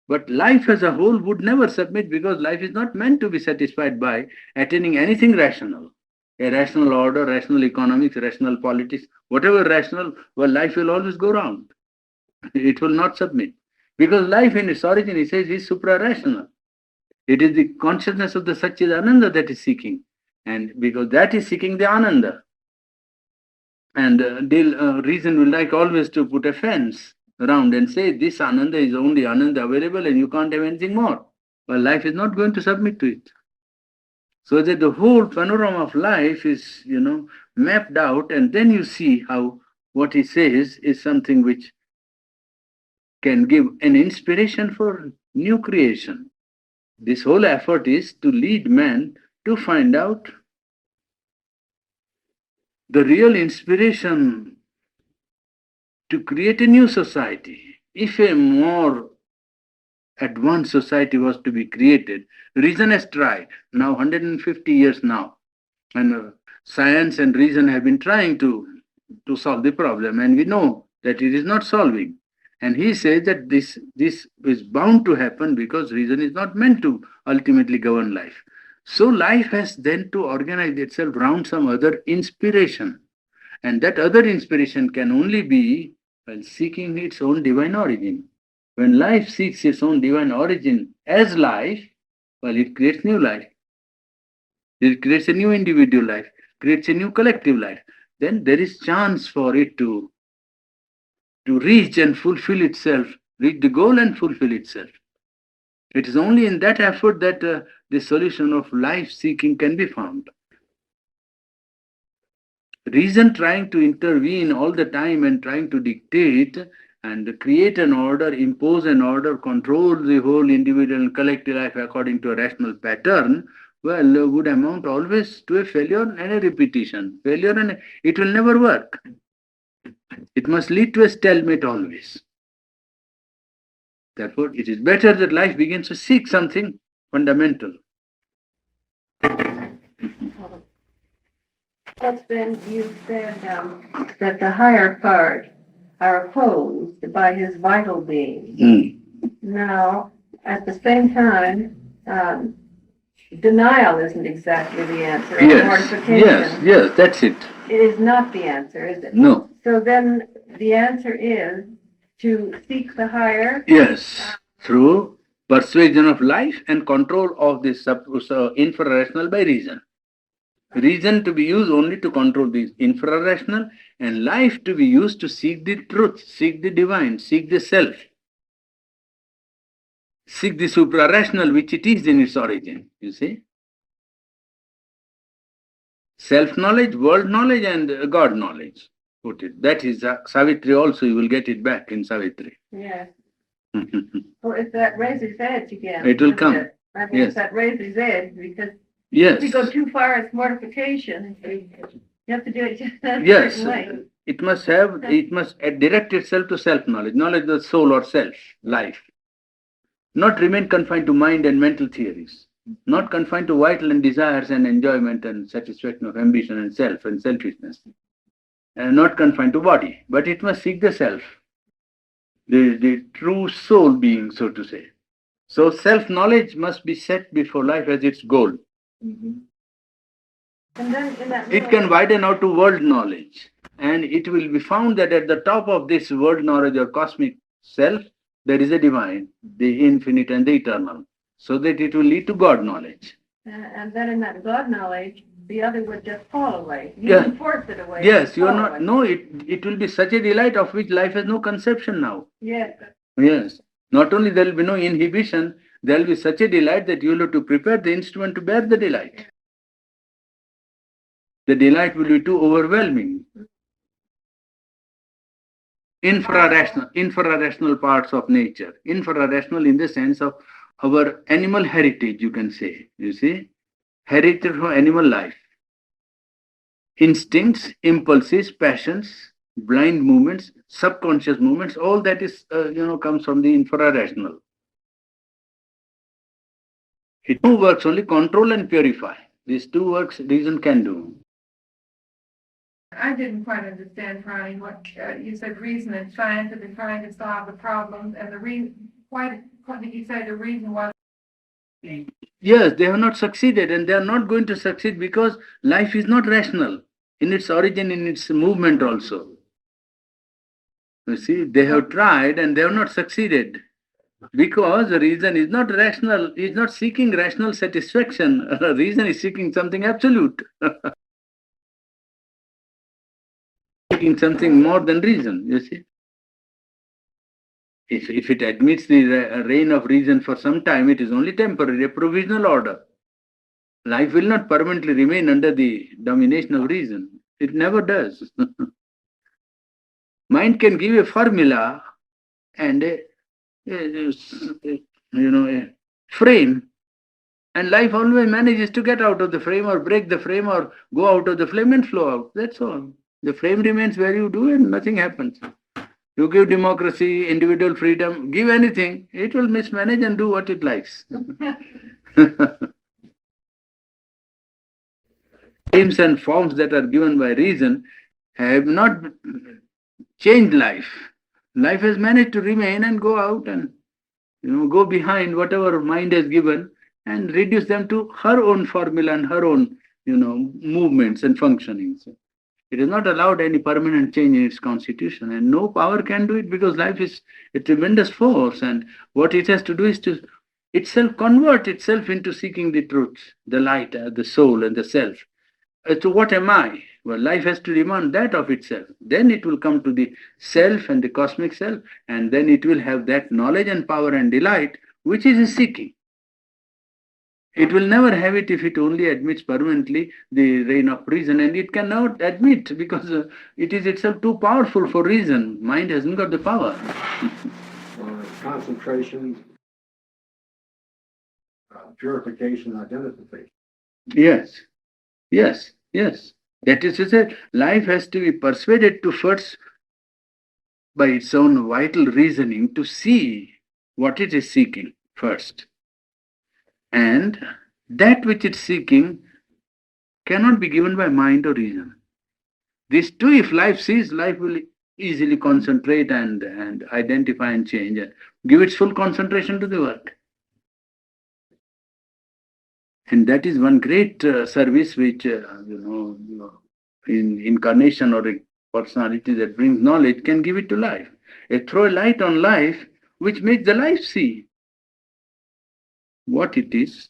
But life as a whole would never submit because life is not meant to be satisfied by attaining anything rational. A rational order, rational economics, rational politics, whatever rational, well, life will always go round. It will not submit. Because life in its origin, he says, is supra-rational. It is the consciousness of the Satchidananda that is seeking. And because that is seeking the Ananda. And reason will like always to put a fence around and say, this Ananda is only Ananda available and you can't have anything more. Well, life is not going to submit to it. So that the whole panorama of life is, mapped out, and then you see how what he says is something which can give an inspiration for new creation. This whole effort is to lead man to find out the real inspiration to create a new society. If a more advanced society was to be created, reason has tried now 150 years now, and science and reason have been trying to solve the problem, and we know that it is not solving. And he says that this is bound to happen because reason is not meant to ultimately govern life. So life has then to organize itself around some other inspiration. And that other inspiration can only be while seeking its own divine origin. When life seeks its own divine origin as life, well, it creates new life. It creates a new individual life, creates a new collective life. Then there is chance for it to reach and fulfill itself, reach the goal and fulfill itself. It is only in that effort that the solution of life seeking can be found. Reason trying to intervene all the time and trying to dictate and create an order, impose an order, control the whole individual and collective life according to a rational pattern, well, would amount always to a failure and a repetition. Failure and it will never work. It must lead to a stalemate always. Therefore, it is better that life begins to seek something fundamental. But then you said that the higher parts are opposed by his vital being. Now, at the same time, denial isn't exactly the answer. Or mortification. Yes, that's it. It is not the answer, is it? No. So then the answer is to seek the higher. Yes, through persuasion of life and control of the infra-rational by reason. Reason to be used only to control the infra-rational, and life to be used to seek the truth, seek the divine, seek the self, seek the supra-rational which it is in its origin, you see. Self-knowledge, world knowledge and God knowledge. Put it. That is Savitri also, you will get it back in Savitri. Yes. Well, if that raises edge again. It will come. I mean, if that raises edge, because yes. If you go too far, it's mortification. You have to do it just a yes. certain way. It must direct itself to self-knowledge, knowledge of the soul or self, life. Not remain confined to mind and mental theories. Not confined to vital and desires and enjoyment and satisfaction of ambition and self and selfishness. And not confined to body, but it must seek the self, the true soul being, so to say. So self-knowledge must be set before life as its goal. Mm-hmm. And then in that it can widen out to world knowledge, and it will be found that at the top of this world knowledge or cosmic self, there is a divine, the infinite and the eternal, so that it will lead to God knowledge. And then in that God knowledge, the other would just fall away. You can force it away. Yes, you are not. Away. No, it will be such a delight of which life has no conception now. Yes. Yes. Not only there will be no inhibition, there will be such a delight that you will have to prepare the instrument to bear the delight. The delight will be too overwhelming. Infra-rational parts of nature. Infra-rational in the sense of our animal heritage, you can say. You see? Heritage from animal life. Instincts, impulses, passions, blind movements, subconscious movements, all that is, comes from the infra-rational. It two works only control and purify. These two works reason can do. I didn't quite understand, Purani, what you said. Reason and science have been trying to solve the problems, and the reason. Why did you say the reason why? Yes, they have not succeeded, and they are not going to succeed because life is not rational in its origin, in its movement also. You see, they have tried and they have not succeeded because the reason is not rational, is not seeking rational satisfaction. Reason is seeking something absolute. Seeking something more than reason, you see. If it admits the reign of reason for some time, it is only temporary, a provisional order. Life will not permanently remain under the domination of reason. It never does. Mind can give a formula and a frame, and life always manages to get out of the frame or break the frame or go out of the flame and flow out. That's all. The frame remains where you do and nothing happens. You give democracy, individual freedom, give anything, it will mismanage and do what it likes. Names and forms that are given by reason have not changed life. Life has managed to remain and go out and go behind whatever mind has given and reduce them to her own formula and her own movements and functionings. It has not allowed any permanent change in its constitution, and no power can do it because life is a tremendous force, and what it has to do is to itself convert itself into seeking the truth, the light, the soul and the self. So what am I? Well, life has to demand that of itself. Then it will come to the self and the cosmic self, and then it will have that knowledge and power and delight which is seeking. It will never have it if it only admits permanently the reign of reason, and it cannot admit because it is itself too powerful for reason. Mind hasn't got the power. Concentration, purification, identification. Yes, yes, yes. That is to say, life has to be persuaded to first, by its own vital reasoning, to see what it is seeking first. And that which it's seeking cannot be given by mind or reason. These two, if life sees, life will easily concentrate and identify and change and give its full concentration to the work. And that is one great service which, in incarnation or a personality that brings knowledge can give it to life. It throw a light on life which makes the life see what it is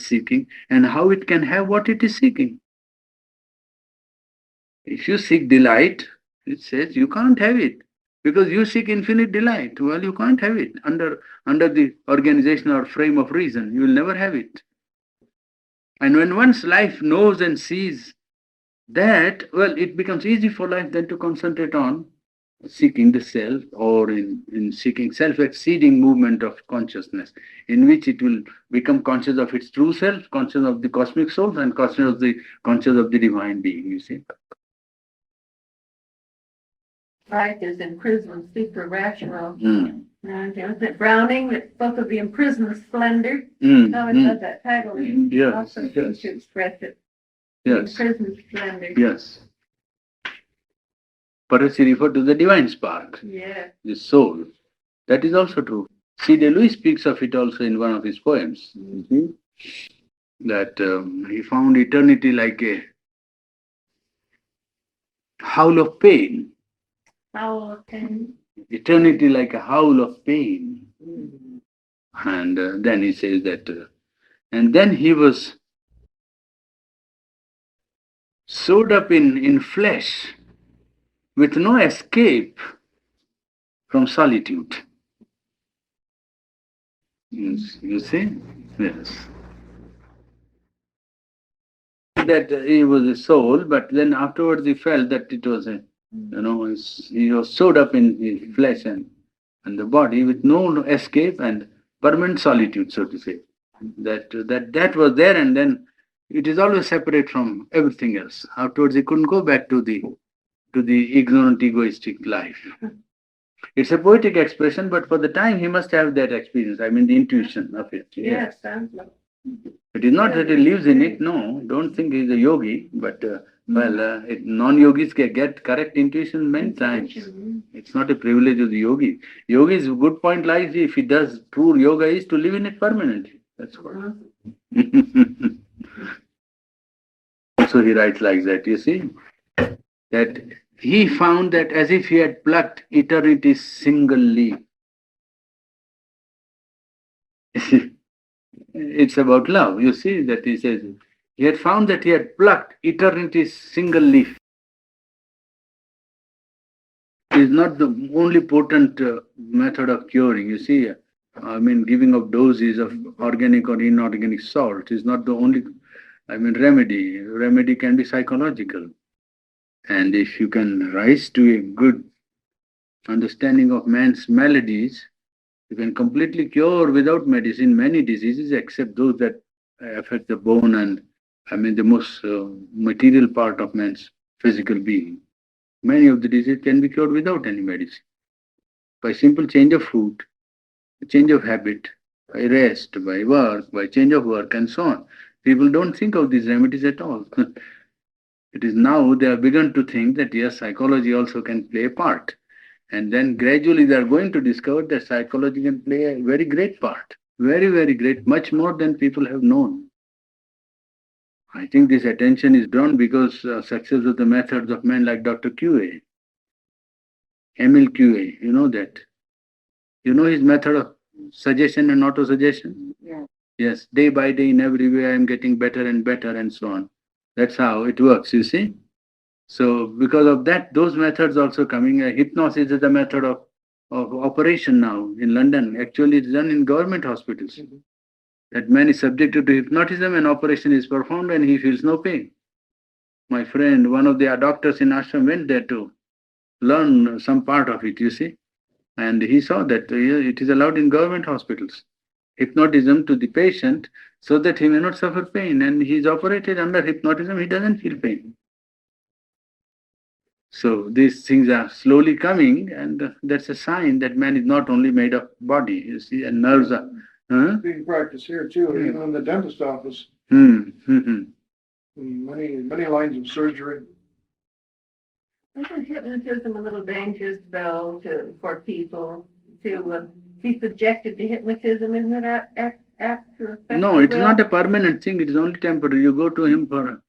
seeking, and how it can have what it is seeking. If you seek delight, it says you can't have it because you seek infinite delight. Well, you can't have it under the organization or frame of reason. You will never have it. And when one's life knows and sees that, well, it becomes easy for life then to concentrate on seeking the self, or in seeking self-exceeding movement of consciousness, in which it will become conscious of its true self, conscious of the cosmic soul, and conscious of the divine being, you see. Life is imprisoned, super rational. Mm. And was it Browning that spoke of the imprisoned splendor? Mm. I always thought that title Yes, also yes. seems to express it. The Yes, imprisoned splendor. yes. Parasi referred to the divine spark, Yeah. the soul. That is also true. C.D. Lewis speaks of it also in one of his poems. That he found eternity like a howl of pain. Howl of pain. Eternity like a howl of pain. And then he says that, and then he was sewed up in flesh with no escape from solitude. Yes, you see? Yes. That he was a soul, but then afterwards he felt that it was he was sewed up in his flesh and the body with no escape and permanent solitude, so to say. That was there, and then it is always separate from everything else. Afterwards he couldn't go back to the ignorant, egoistic life. It's a poetic expression, but for the time he must have that experience. I mean, the intuition of it. Yes, sounds like. It is not that he lives in it. No, don't think he's a yogi. But non-yogis can get correct intuition many times. It's not a privilege of the yogi. Yogi's good point lies if he does true yoga is to live in it permanently. That's what. So he writes like that. You see that he found that as if he had plucked eternity's single leaf. It's about love. You see that he says he had found that he had plucked eternity's single leaf. It is not the only potent method of curing. You see, I mean, giving of doses of organic or inorganic salt is not the only, remedy. Remedy can be psychological. And if you can rise to a good understanding of man's maladies, you can completely cure without medicine many diseases except those that affect the bone and the most material part of man's physical being. Many of the diseases can be cured without any medicine. By simple change of food, change of habit, by rest, by work, by change of work and so on. People don't think of these remedies at all. It is now they have begun to think that yes, psychology also can play a part. And then gradually they are going to discover that psychology can play a very great part. Very, very great, much more than people have known. I think this attention is drawn because success of the methods of men like Dr. QA, Emil QA, you know that. You know his method of suggestion and auto-suggestion? Yeah. Yes, day by day in every way I am getting better and better and so on. That's how it works, you see. So because of that, those methods also coming. Hypnosis is a method of of operation now in London. Actually, it's done in government hospitals. That man is subjected to hypnotism, and operation is performed, and he feels no pain. My friend, one of the doctors in ashram, went there to learn some part of it, you see, and he saw that it is allowed in government hospitals. Hypnotism to the patient so that he may not suffer pain, and he is operated under hypnotism, he doesn't feel pain. So these things are slowly coming, and that's a sign that man is not only made of body, you see, and nerves are. Huh? Being practiced here too, even in the dentist office, Hmm. many lines of surgery. Isn't hypnotism a little dangerous, though, for people to be subjected to hypnotism? Isn't that apt to affect No, their it is will? not a permanent thing, it is only temporary. You go to him for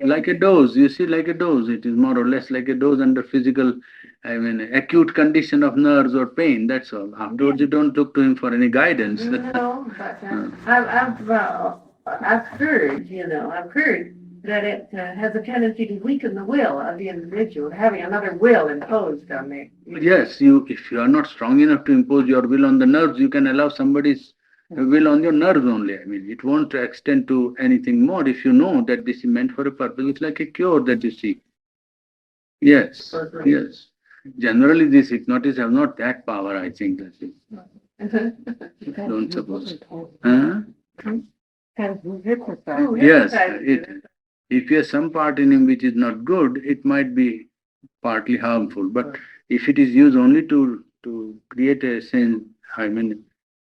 like a dose, you see, like a dose. It is more or less like a dose under physical, acute condition of nerves or pain, that's all. Afterwards, you don't look to him for any guidance. No, but Uh, I've heard, I've heard that it has a tendency to weaken the will of the individual, having another will imposed on me. Yes, if you are not strong enough to impose your will on the nerves, you can allow somebody's will on your nerves only. It won't extend to anything more if you know that this is meant for a purpose. It's like a cure that you seek. Yes, yes. Generally, these hypnotists have not that power, I think. That's it. Don't suppose. Huh? Oh, Yes, hypnotized. if you have some part in him which is not good, it might be partly harmful. But if it is used only to create a sense,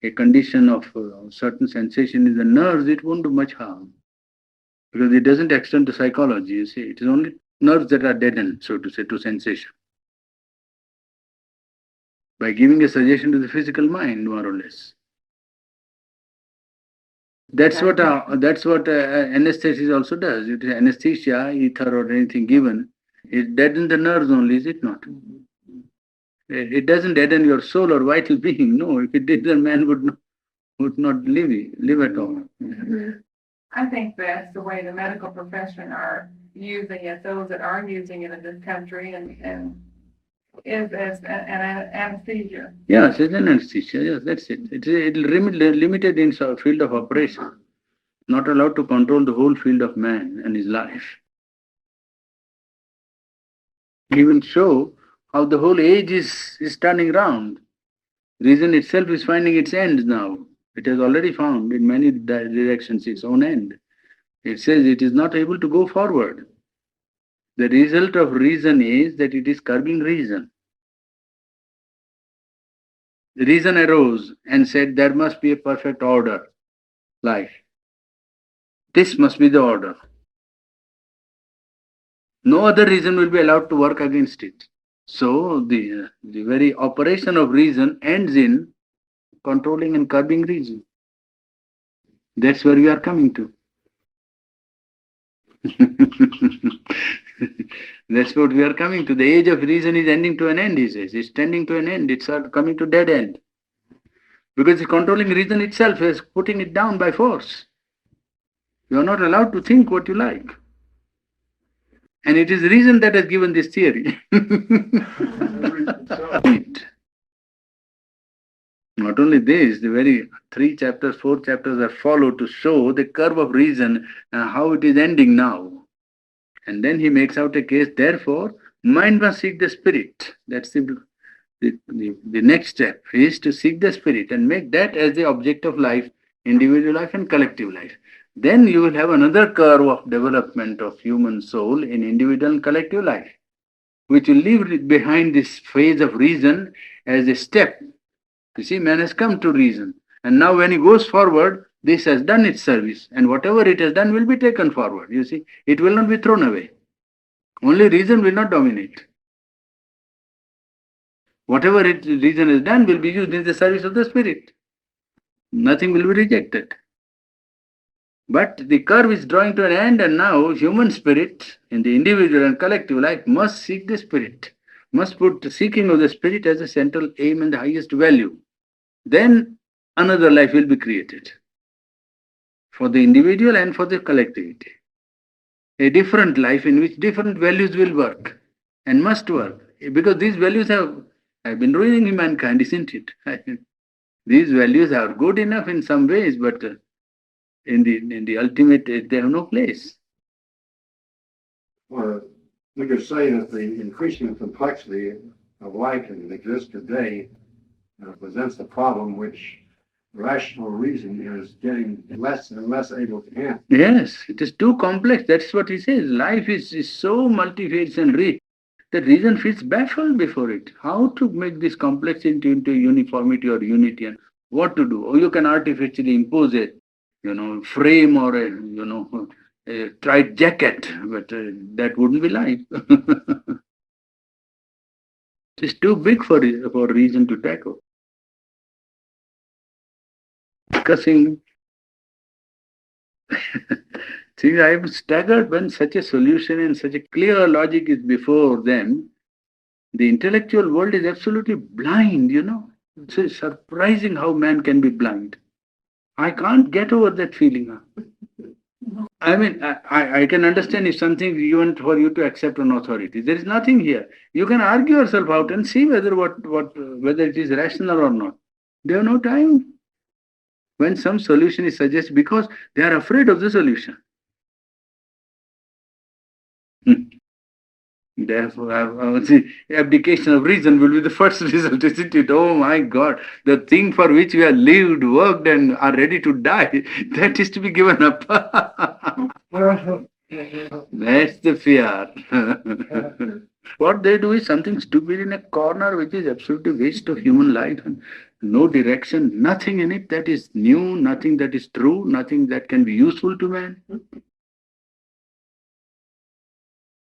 a condition of certain sensation in the nerves, it won't do much harm because it doesn't extend to psychology. You see, it is only nerves that are deadened, so to say, to sensation by giving a suggestion to the physical mind, more or less. That's what anesthesia also does. It is anesthesia, ether or anything given. It deadens the nerves only, is it not? It doesn't deaden your soul or vital being. No, if it did, the man would not live at all. I think that's the way the medical profession are using it, those that are using it in this country and is as an anesthesia. Yes, it's an anesthesia. Yes, that's it. It's limited in field of operation, not allowed to control the whole field of man and his life. He will show how the whole age is turning round. Reason itself is finding its end now. It has already found in many directions its own end. It says it is not able to go forward. The result of reason is that it is curbing reason. The reason arose and said there must be a perfect order, life. This must be the order. No other reason will be allowed to work against it. So the very operation of reason ends in controlling and curbing reason. That's where we are coming to. That's what we are coming to. The age of reason is ending to an end, he says. It's tending to an end. It's coming to dead end. Because the controlling reason itself is putting it down by force. You are not allowed to think what you like. And it is reason that has given this theory. Not only this, the very 3 chapters, 4 chapters are followed to show the curve of reason and how it is ending now. And then he makes out a case, therefore, mind must seek the spirit. That's the next step is to seek the spirit and make that as the object of life, individual life and collective life. Then you will have another curve of development of human soul in individual and collective life, which will leave behind this phase of reason as a step. You see, man has come to reason. And now when he goes forward, this has done its service. And whatever it has done will be taken forward. You see, it will not be thrown away. Only reason will not dominate. Whatever reason has done will be used in the service of the spirit. Nothing will be rejected. But the curve is drawing to an end, and now human spirit in the individual and collective life must seek the spirit, must put the seeking of the spirit as a central aim and the highest value. Then another life will be created for the individual and for the collectivity. A different life in which different values will work and must work, because these values have have been ruining mankind, isn't it? These values are good enough in some ways, but in the ultimate, they have no place. Well, we could say that the increasing complexity of life as it exists today presents a problem which rational reason is getting less and less able to handle. Yes, it is too complex. That's what he says. Life is so multifarious and rich that reason feels baffled before it. How to make this complexity into uniformity or unity, and what to do? Or you can artificially impose a, frame or a tight jacket, but that wouldn't be life. It's too big for reason to tackle. Discussing. See, I am staggered when such a solution and such a clear logic is before them. The intellectual world is absolutely blind. It's surprising how man can be blind. I can't get over that feeling. I mean, I can understand if something is given for you to accept an authority. There is nothing here. You can argue yourself out and see whether whether it is rational or not. They have no time. When some solution is suggested, because they are afraid of the solution. Therefore, the abdication of reason will be the first result, isn't it? Oh my God, the thing for which we have lived, worked, and are ready to die, that is to be given up. That's the fear. What they do is something stupid in a corner, which is absolutely waste of human life. And no direction, nothing in it that is new, nothing that is true, nothing that can be useful to man.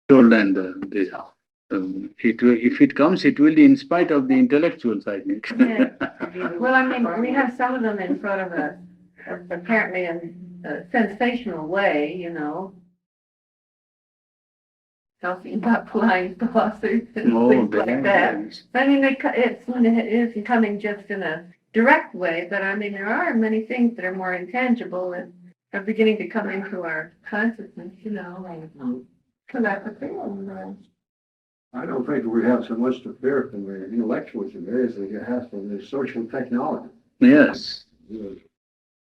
Told and if it comes, it will be in spite of the intellectuals, I think. Yeah. Well, I mean, we have some of them in front of us, apparently in a sensational way, talking about flying saucers and things like that. I mean, it is becoming just in a direct way, but I mean, there are many things that are more intangible that are beginning to come into our consciousness, So that's a thing. I don't think we have so much to fear from the intellectuals today as we have from the social technology. Yes.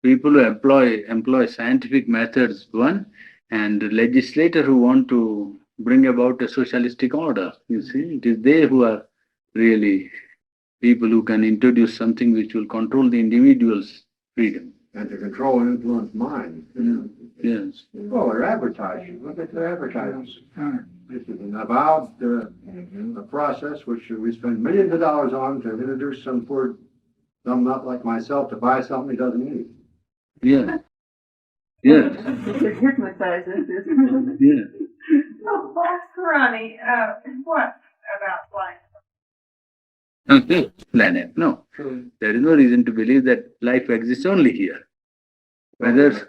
People who employ scientific methods, one, and legislators who want to bring about a socialistic order. You see, it is they who are really people who can introduce something which will control the individual's freedom. And to control and influence minds. Yes. Well, they're advertising. Look at their advertisements. This is an avowed a process which we spend millions of dollars on to introduce some not like myself, to buy something he doesn't need. Yeah. Yes. It hypnotizes. Yeah. So, Purani, what about flying? Planet. No. There is no reason to believe that life exists only here. Whether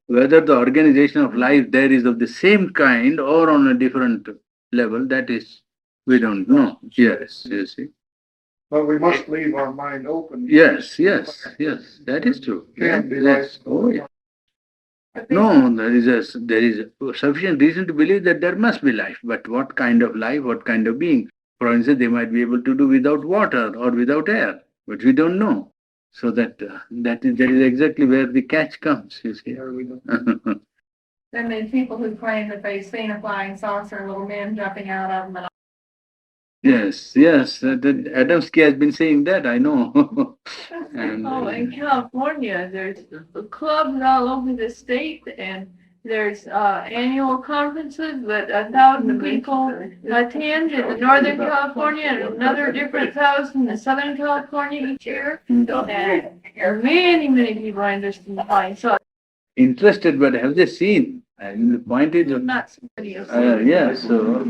the organization of life there is of the same kind or on a different level, that is, we don't know. Yes, you see. But we must leave our mind open. Yes, that is true. Can be Yes. life. Oh, yeah. No, there is a sufficient reason to believe that there must be life. But what kind of life, what kind of being? For instance, they might be able to do without water or without air, but we don't know. So that is exactly where the catch comes, you see. There have been people who claim that they've seen a flying saucer and little men jumping out of them. And Yes. Adamski has been saying that, I know. And, in California, there's clubs all over the state, and there's annual conferences that 1,000 people attend in Northern California and another different 1,000 in Southern California each year. And there are many, many people interested in flying. So interested, but have they seen? And the point is, not somebody else. yeah, so